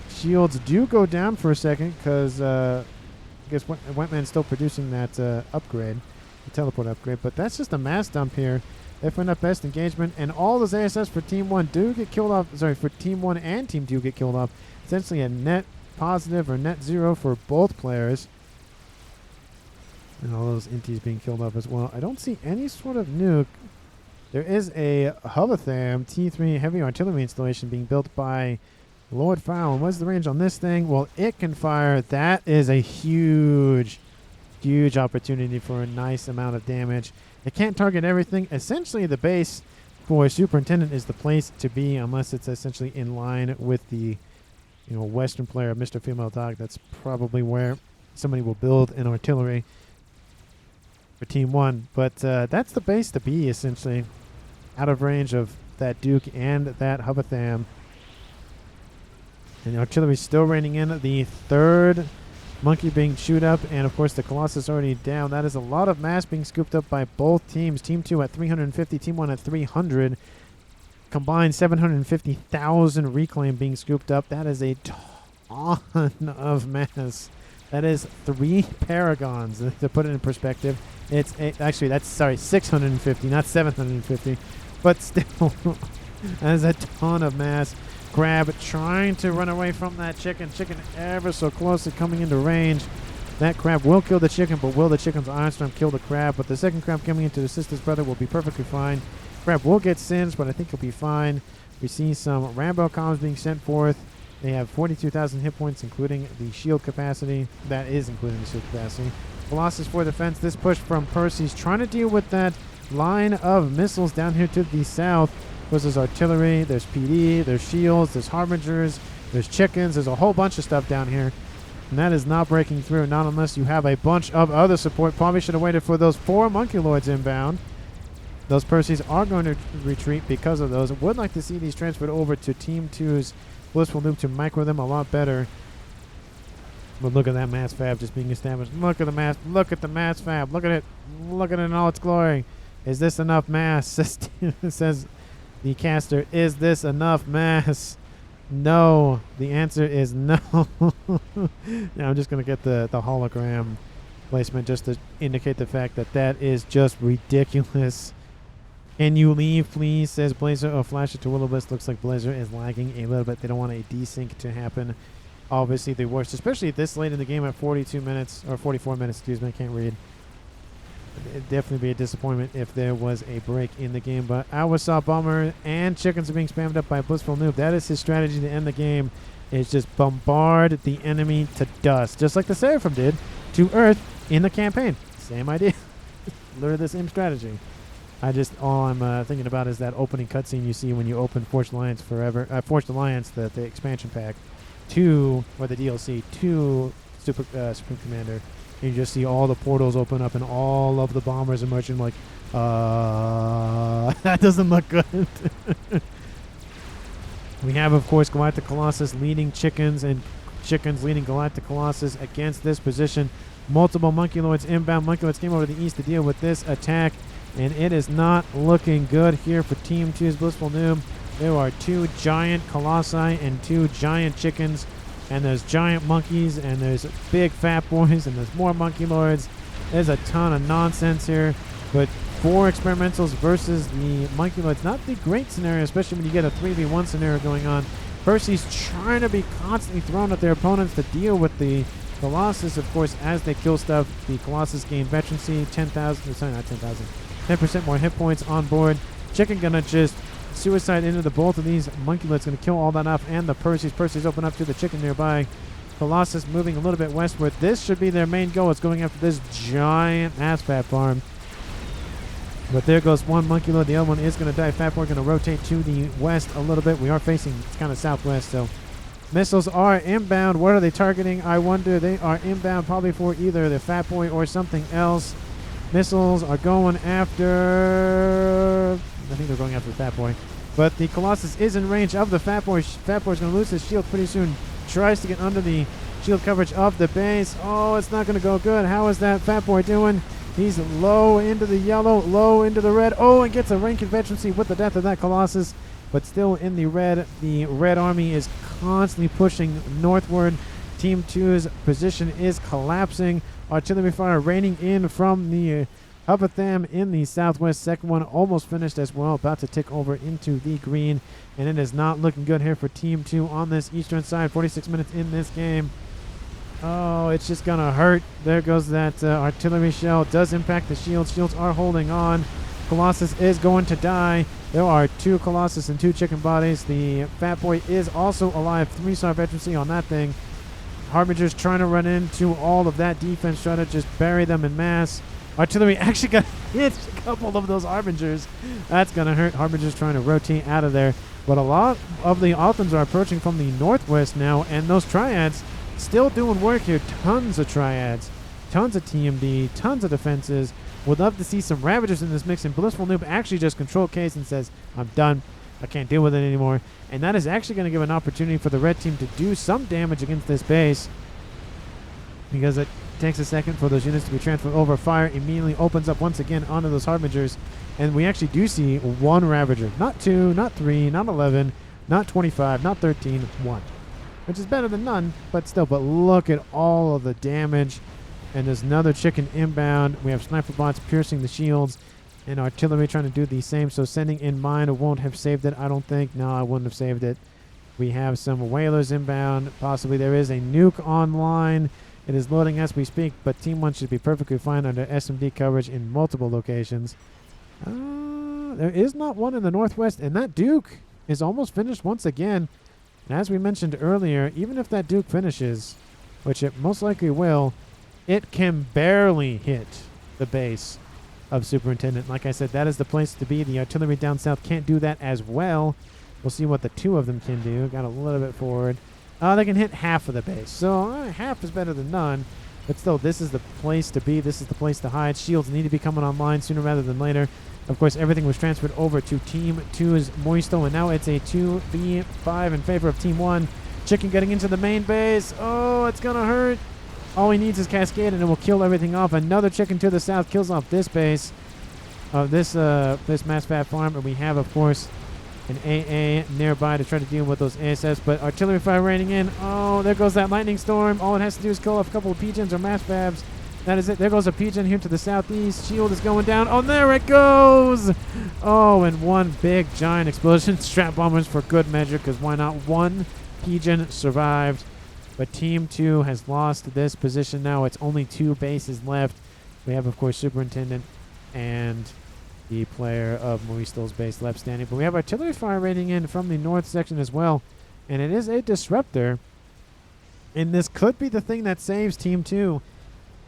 S1: shields do go down for a second, because I guess Wetman's still producing that upgrade, the teleport upgrade, but that's just a mass dump here. If we're not best engagement, and all those ASFs for Team 1 do get killed off. Sorry, for Team 1 and Team 2 get killed off. Essentially a net positive or net 0 for both players. And all those inties being killed off as well. I don't see any sort of nuke. There is a Hovatham T3 heavy artillery installation being built by Lord Fowl. And what's the range on this thing? Well, it can fire. That is a huge opportunity for a nice amount of damage. It can't target everything. Essentially, the base for Superintendent is the place to be, unless it's essentially in line with the, you know, Western player, Mr. Female Dog. That's probably where somebody will build an artillery for Team 1. But that's the base to be, essentially, out of range of that Duke and that Hovatham. And the artillery still raining in. The third monkey being chewed up, and of course the Colossus already down. That is a lot of mass being scooped up by both teams. Team 2 at 350, Team 1 at 300. Combined 750,000 reclaim being scooped up. That is a ton of mass. That is 3 Paragons. To put it in perspective, it's actually, that's, sorry, 650, not 750. But still, that is a ton of mass. Crab trying to run away from that chicken. Chicken ever so closely coming into range. That crab will kill the chicken, but will the chicken's iron storm kill the crab? But the second crab coming in to assist his brother will be perfectly fine. Crab will get singed, but I think he'll be fine. We see some Rambo comms being sent forth. They have 42,000 hit points, including the shield capacity. That is including the shield capacity. Colossus for defense. This push from Percy's trying to deal with that line of missiles down here to the south. There's artillery, there's PD, there's shields, there's harbingers, there's chickens. There's a whole bunch of stuff down here. And that is not breaking through, not unless you have a bunch of other support. Probably should have waited for those 4 Monkey Lords inbound. Those Percys are going to retreat because of those. Would like to see these transferred over to Team 2's Blissful Nuke to micro them a lot better. But look at that mass fab just being established. Look at the mass fab. Look at it. Look at it in all its glory. Is this enough mass? Says the caster. Is this enough mass? No. The answer is no. Now I'm just going to get the hologram placement just to indicate the fact that that is just ridiculous. Can you leave, please? Says Blazer. Oh, flash it to Will-O-Wisp. Looks like Blazer is lagging a little bit. They don't want a desync to happen. Obviously, the worst, especially this late in the game at 42 minutes, or 44 minutes, excuse me, I can't read. It'd definitely be a disappointment if there was a break in the game. But our Saw Bomber and chickens are being spammed up by Blissful Noob. That is his strategy to end the game, is just bombard the enemy to dust, just like the Seraphim did to Earth in the campaign. Same idea. Literally the same strategy. All I'm thinking about is that opening cutscene you see when you open Forged Alliance Forged Alliance, the expansion pack, or the DLC, to Supreme Commander. And you just see all the portals open up and all of the bombers emerging like, that doesn't look good. We have, of course, Galactic Colossus leading chickens and chickens leading Galactic Colossus against this position. Multiple Monkey Lords inbound. Monkey Lords came over to the east to deal with this attack. And it is not looking good here for Team 2's Blissful Noob. There are 2 giant colossi and 2 giant chickens. And there's giant monkeys, and there's big fat boys, and there's more Monkey Lords. There's a ton of nonsense here. But 4 experimentals versus the Monkey Lords. Not the great scenario, especially when you get a 3v1 scenario going on. Percy's trying to be constantly thrown at their opponents to deal with the Colossus. Of course, as they kill stuff, the Colossus gain veterancy, 10,000, sorry, not 10,000. 10% more hit points on board. Chicken gonna just suicide into the bolt of these Monkey Lords. Gonna kill all that off. And the Percys. Percys open up to the chicken nearby. Colossus moving a little bit westward. This should be their main goal. It's going after this giant ass fat farm. But there goes one Monkey Lord. The other one is gonna die. Fat boy gonna rotate to the west a little bit. We are facing kind of southwest, so missiles are inbound. What are they targeting? I wonder. They are inbound probably for either the Fat Boy or something else. Missiles are going after... I think they're going after the Fat Boy. But the Colossus is in range of the Fat Boy. Fat Boy's going to lose his shield pretty soon. Tries to get under the shield coverage of the base. Oh, it's not going to go good. How is that Fat Boy doing? He's low into the yellow, low into the red. Oh, and gets a rank veterancy with the death of that Colossus. But still in the red. The Red Army is constantly pushing northward. Team 2's position is collapsing. Artillery fire raining in from the Upper-Tham in the southwest. Second one almost finished as well. About to tick over into the green. And it is not looking good here for Team 2 on this eastern side. 46 minutes in this game. Oh, it's just going to hurt. There goes that artillery shell. Does impact the shields. Shields are holding on. Colossus is going to die. There are 2 Colossus and 2 chicken bodies. The Fat Boy is also alive. 3-star veterancy on that thing. Harbingers trying to run into all of that defense, trying to just bury them in mass. Artillery actually got hit a couple of those Harbingers. That's going to hurt. Harbingers trying to rotate out of there. But a lot of the Althans are approaching from the northwest now, and those Triads still doing work here. Tons of Triads, tons of TMD, tons of defenses. Would love to see some Ravagers in this mix, and Blissful Noob actually just control Case and says, I'm done. I can't deal with it anymore. And that is actually going to give an opportunity for the red team to do some damage against this base, because it takes a second for those units to be transferred over. Fire immediately opens up once again onto those Harbingers, and we actually do see 1 Ravager. Not 2, not 3, not 11, not 25, not 13, 1. Which is better than none, but still. But look at all of the damage. And there's another chicken inbound. We have sniper bots piercing the shields, and artillery trying to do the same. So sending in mine won't have saved it, I don't think. No, I wouldn't have saved it. We have some whalers inbound. Possibly there is a nuke online. It is loading as we speak, but Team 1 should be perfectly fine under SMD coverage in multiple locations. There is not one in the northwest, and that Duke is almost finished once again. And as we mentioned earlier, even if that Duke finishes, which it most likely will, it can barely hit the base of Superintendent. Like I said, that is the place to be. The artillery down south can't do that as well. We'll see what the two of them can do. Got a little bit forward. They can hit half of the base. So half is better than none. But still, this is the place to be. This is the place to hide. Shields need to be coming online sooner rather than later. Of course, everything was transferred over to Team 2's Moisto, and now it's a 2v5 in favor of Team 1. Chicken getting into the main base. Oh, it's going to hurt. All he needs is Cascade, and it will kill everything off. Another chicken to the south kills off this base, this mass FAF farm, and we have, of course, an AA nearby to try to deal with those ASFs, but artillery fire raining in. Oh, there goes that lightning storm. All it has to do is kill off a couple of pigeons or mass FABs. That is it. There goes a pigeon here to the southeast. Shield is going down. Oh, there it goes. Oh, and one big giant explosion. Strap bombers for good measure, because why not? One pigeon survived, but Team 2 has lost this position now. It's only 2 bases left. We have, of course, Superintendent and the player of Moisto's base left standing. But we have artillery fire raining in from the north section as well, and it is a disruptor. And this could be the thing that saves Team 2.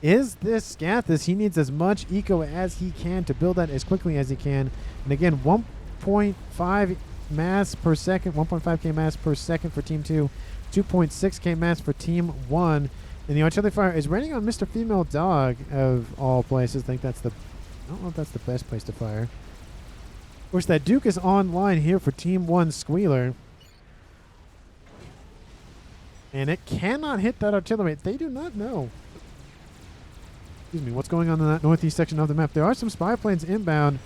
S1: Is this Scathis? He needs as much eco as he can to build that as quickly as he can. And again, 1.5 mass per second, 1.5k mass per second for Team 2, 2.6k mass for Team 1. And the artillery fire is raining on Mr. Female Dog, of all places. I think that's the... I don't know if that's the best place to fire. Of course, that Duke is online here for Team 1 Squealer. And it cannot hit that artillery. They do not know. Excuse me, what's going on in that northeast section of the map. There are some spy planes inbound.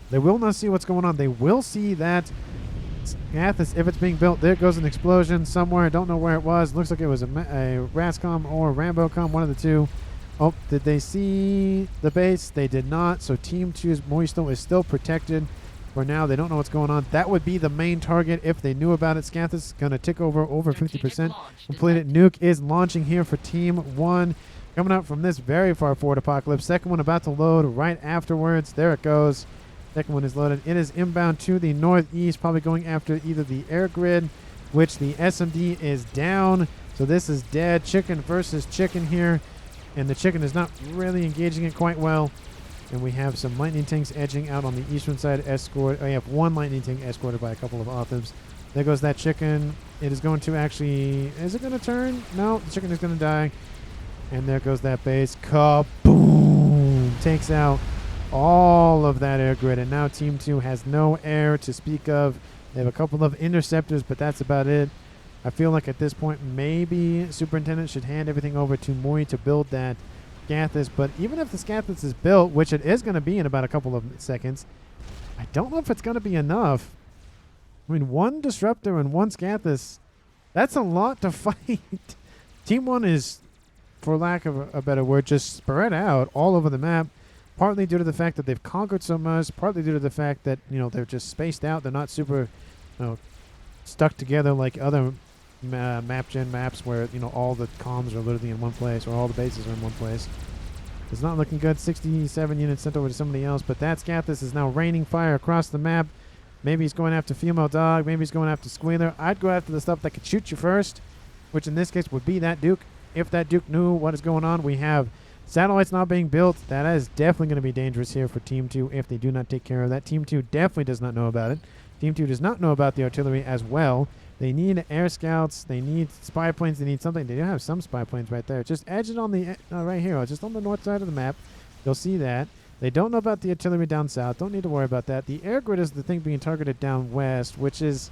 S1: They will not see what's going on. They will see that Scathis, if it's being built. There goes an explosion somewhere. I don't know where it was. Looks like it was a Rascom or Rambocom, one of the two. Oh, did they see the base? They did not. So Team 2's Moisto is still protected for now. They don't know what's going on. That would be the main target if they knew about it. Scathis is going to tick over 50%. Completed. Nuke is launching here for Team 1. Coming out from this very far forward apocalypse. Second one about to load right afterwards. There it goes. Second one is loaded. It is inbound to the northeast, probably going after either the air grid, which the SMD is down. So this is dead. Chicken versus chicken here. And the chicken is not really engaging it quite well. And we have some lightning tanks edging out on the eastern side. We have one lightning tank escorted by a couple of Othams. There goes that chicken. It is going to actually... Is it going to turn? No, the chicken is going to die. And there goes that base. Kaboom! Takes out all of that air grid. And now Team 2 has no air to speak of. They have a couple of interceptors, but that's about it. I feel like at this point, maybe Superintendent should hand everything over to Moi to build that Scathis. But even if the Scathis is built, which it is going to be in about a couple of seconds, I don't know if it's going to be enough. I mean, one Disruptor and one Scathis, that's a lot to fight. Team 1 is, for lack of a better word, just spread out all over the map, partly due to the fact that they've conquered so much, partly due to the fact that, they're just spaced out. They're not super, stuck together like other map gen maps where, all the comms are literally in one place or all the bases are in one place. It's not looking good. 67 units sent over to somebody else, but that Scathis is now raining fire across the map. Maybe he's going after Female Dog. Maybe he's going after Squealer. I'd go after the stuff that could shoot you first, which in this case would be that Duke. If that Duke knew what is going on, we have satellites not being built. That is definitely going to be dangerous here for Team 2 if they do not take care of that. Team 2 definitely does not know about it. Team 2 does not know about the artillery as well. They need air scouts. They need spy planes. They need something. They do have some spy planes right there. Just edge it on the right here, just on the north side of the map. You'll see that. They don't know about the artillery down south. Don't need to worry about that. The air grid is the thing being targeted down west, which is...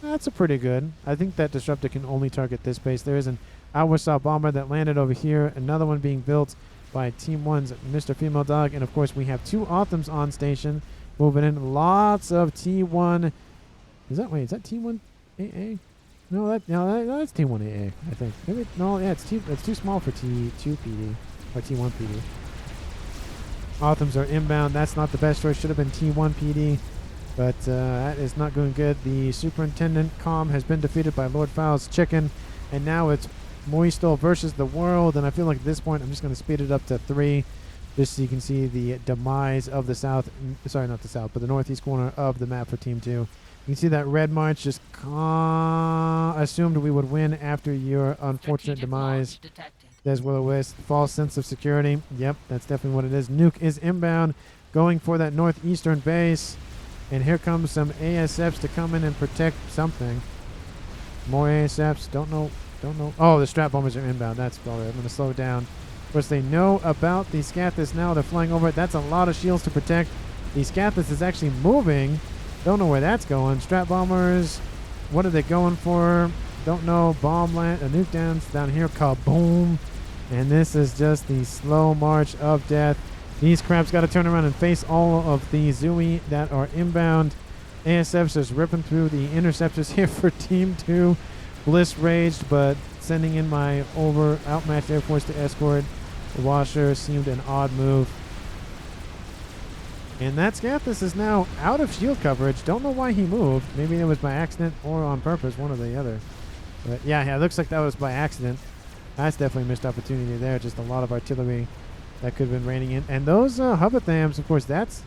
S1: That's a pretty good. I think that Disruptor can only target this base. There is an Warsaw bomber that landed over here. Another one being built by Team 1's Mr. Female Dog. And, of course, we have 2 Othams on station moving in. Lots of T1... Is that Team 1 AA? No, that's Team 1 AA, I think. Maybe, no, yeah, it's too small for T2 PD or T1 PD. Othams are inbound. That's not the best choice. Should have been T1 PD. But that is not going good. The Superintendent Calm has been defeated by Lord Fowl's Chicken. And now it's Moisto versus the world. And I feel like at this point I'm just going to speed it up to 3. Just so you can see the demise of the south. Sorry, not the south, but the northeast corner of the map for Team 2. You can see that red march just assumed we would win after your unfortunate demise. There's Will-O-Wisp. False sense of security. Yep, that's definitely what it is. Nuke is inbound, going for that northeastern base. And here comes some ASFs to come in and protect something. More ASFs. Don't know. Oh, the strap bombers are inbound. That's probably. I'm going to slow down. Of course, they know about the Scathis now. They're flying over it. That's a lot of shields to protect. The Scathis is actually moving. Don't know where that's going. Strap bombers. What are they going for? Don't know. Bomb land. A nuke down here. Kaboom. And this is just the slow march of death. These crabs got to turn around and face all of the Zooey that are inbound. ASF's just ripping through the interceptors here for Team 2. Bliss raged, but sending in my outmatched Air Force to escort the Washer seemed an odd move. And that Scathis is now out of shield coverage. Don't know why he moved. Maybe it was by accident or on purpose, one or the other. But yeah, it looks like that was by accident. That's definitely a missed opportunity there. Just a lot of artillery that could have been raining in. And those Hubbathams, of course, that's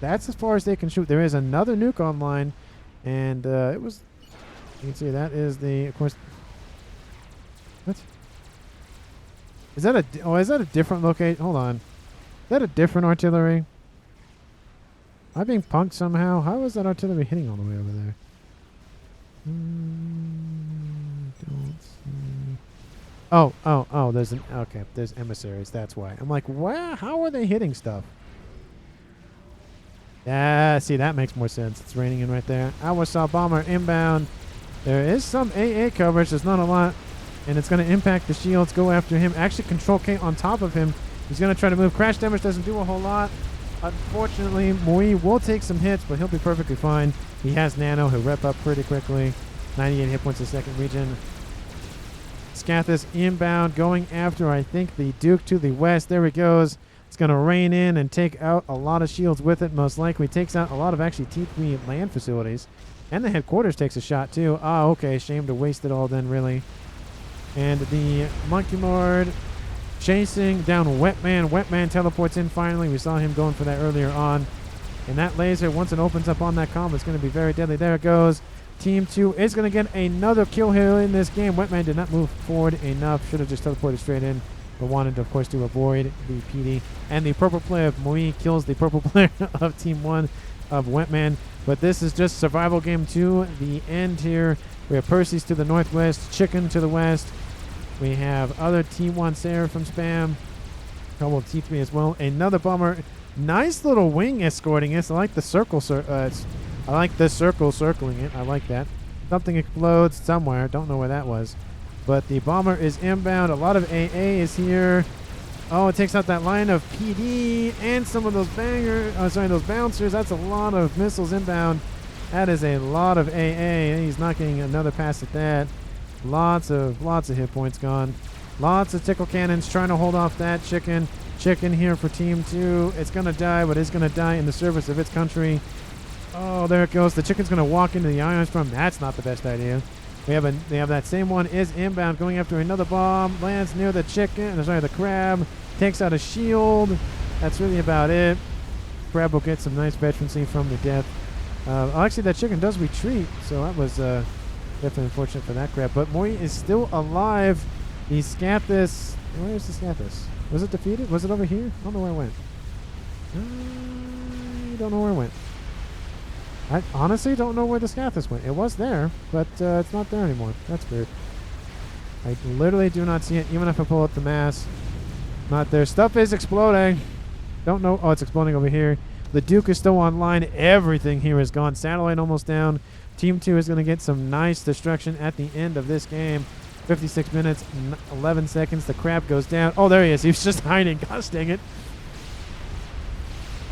S1: as far as they can shoot. There is another nuke online, and it was... You can see that is the... Of course... What? Is that a... Oh, is that a different location? Hold on. Is that a different artillery? Am I being punked somehow? How is that artillery hitting all the way over there? Don't see... Oh, there's an... Okay, there's emissaries. That's why. I'm like, wow, how are they hitting stuff? Yeah, see, that makes more sense. It's raining in right there. Awasaw bomber inbound. There is some AA coverage. There's not a lot. And it's going to impact the shields. Go after him. Actually, Control K on top of him. He's going to try to move. Crash damage doesn't do a whole lot. Unfortunately, Moi will take some hits, but he'll be perfectly fine. He has Nano. He'll rep up pretty quickly. 98 hit points in second region. Scathis inbound, going after, I think, the Duke to the west. There he goes. It's going to rain in and take out a lot of shields with it, most likely. Takes out a lot of actually T3 land facilities. And the headquarters takes a shot, too. Ah, okay. Shame to waste it all then, really. And the Monkey Lord chasing down Wetman. Wetman teleports in finally. We saw him going for that earlier on. And that laser, once it opens up on that combo, it's going to be very deadly. There it goes. Team 2 is going to get another kill here in this game. Wetman did not move forward enough. Should have just teleported straight in. But wanted, of course, to avoid the PD. And the purple player of Moi kills the purple player of Team 1 of Wetman. But this is just survival game 2. The end here. We have Percy's to the northwest. Chicken to the west. We have other T1 Sarah from Spam. Couple of T3 as well. Another bomber. Nice little wing escorting us. I like the circle. I like the circle circling it. I like that. Something explodes somewhere. Don't know where that was. But the bomber is inbound. A lot of AA is here. Oh, it takes out that line of PD and some of those those bouncers. That's a lot of missiles inbound. That is a lot of AA. He's not getting another pass at that. Lots of hit points gone. Lots of tickle cannons trying to hold off that chicken. Chicken here for Team 2. It's going to die, but it's going to die in the service of its country. Oh, there it goes. The chicken's going to walk into the ion storm. That's not the best idea. They have that same one is inbound, going after another bomb. Lands near the chicken. Sorry, the crab. Takes out a shield. That's really about it. Crab will get some nice veterancy from the death. Actually, that chicken does retreat, so that was definitely unfortunate for that crab. But Moi is still alive. The Scathis. Where is the Scathis? Was it defeated? Was it over here? I don't know where it went. I don't know where it went. I honestly don't know where the Scathis went. It was there, but it's not there anymore. That's weird. I literally do not see it, even if I pull up the mass. Not there. Stuff is exploding. Don't know. Oh, it's exploding over here. The Duke is still online. Everything here is gone. Satellite almost down. Team 2 is going to get some nice destruction at the end of this game. 56 minutes, 11 seconds. The crab goes down. Oh, there he is. He's just hiding. Gosh dang it.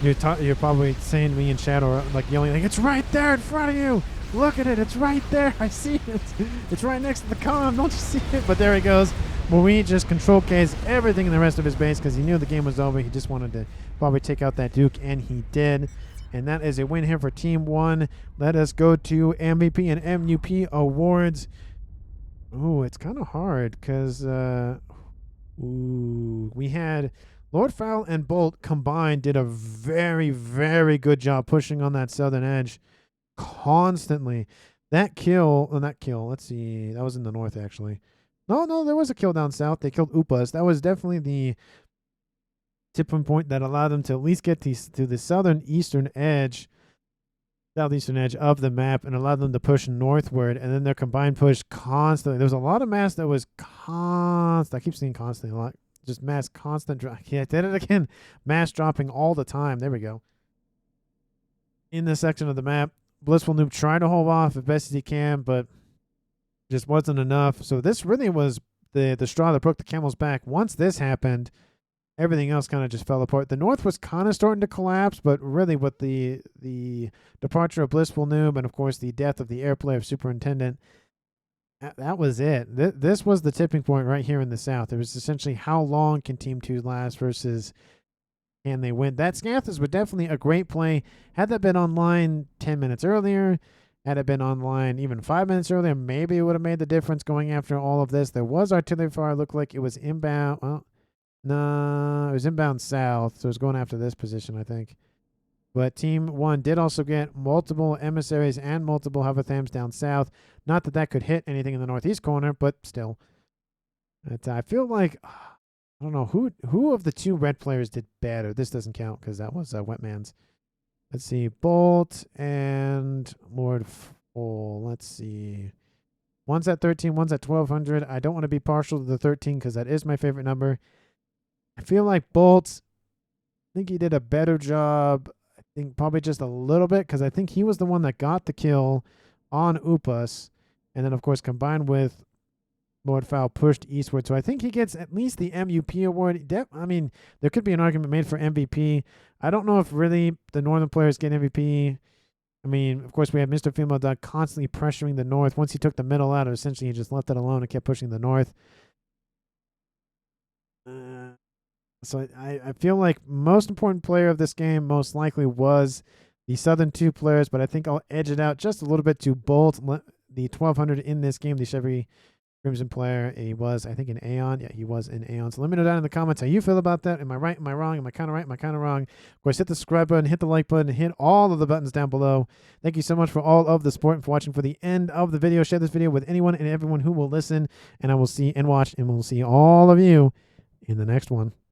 S1: You're probably saying to me in chat or like yelling, like, it's right there in front of you. Look at it. It's right there. I see it. It's right next to the comm. Don't you see it? But there he goes. Moi just Control K's everything in the rest of his base because he knew the game was over. He just wanted to probably take out that Duke, and he did. And that is a win here for Team 1. Let us go to MVP and MUP awards. Ooh, it's kind of hard because we had Lord Fowl and Bolt combined did a very, very good job pushing on that southern edge constantly. That kill, let's see, that was in the north actually. No, there was a kill down south. They killed Upas. That was definitely the tipping point that allowed them to at least get to the southeastern edge of the map and allowed them to push northward. And then their combined push constantly. There was a lot of mass that was constant. I keep saying constantly a lot. Just mass constant drop. Yeah, I did it again. Mass dropping all the time. There we go. In this section of the map, Blissful Noob tried to hold off as best as he can, but just wasn't enough. So this really was the straw that broke the camel's back. Once this happened, everything else kind of just fell apart. The north was kind of starting to collapse, but really with the departure of Blissful Noob and, of course, the death of the airplay of Superintendent, that was it. This was the tipping point right here in the south. It was essentially how long can Team 2 last versus can they win. That Scathers was definitely a great play. Had that been online 10 minutes earlier, had it been online even 5 minutes earlier, maybe it would have made the difference going after all of this. There was artillery fire. Looked like it was inbound. Well, no, it was inbound south, so it was going after this position, I think. But Team 1 did also get multiple emissaries and multiple Hoverthams down south. Not that that could hit anything in the northeast corner, but still. I feel like, I don't know, who of the two red players did better? This doesn't count because that was Wetman's. Let's see, Bolt and Lord Full. Let's see. One's at 13, one's at 1,200. I don't want to be partial to the 13 because that is my favorite number. I feel like Bolt, I think he did a better job. I think probably just a little bit because I think he was the one that got the kill on Upas. And then, of course, combined with Lord Fowl pushed eastward. So I think he gets at least the MUP award. I mean, there could be an argument made for MVP. I don't know if really the northern players get MVP. I mean, of course, we had Mr. Female Dog constantly pressuring the north. Once he took the middle out, essentially he just left it alone and kept pushing the north. So I feel like most important player of this game most likely was the southern two players, but I think I'll edge it out just a little bit to Bolt, the 1,200 in this game, the Chevy Crimson player. He was, I think, an Aeon. Yeah, he was an Aeon. So let me know down in the comments how you feel about that. Am I right? Am I wrong? Am I kind of right? Am I kind of wrong? Of course, hit the subscribe button, hit the like button, hit all of the buttons down below. Thank you so much for all of the support and for watching for the end of the video. Share this video with anyone and everyone who will listen, and I will see and watch, and we'll see all of you in the next one.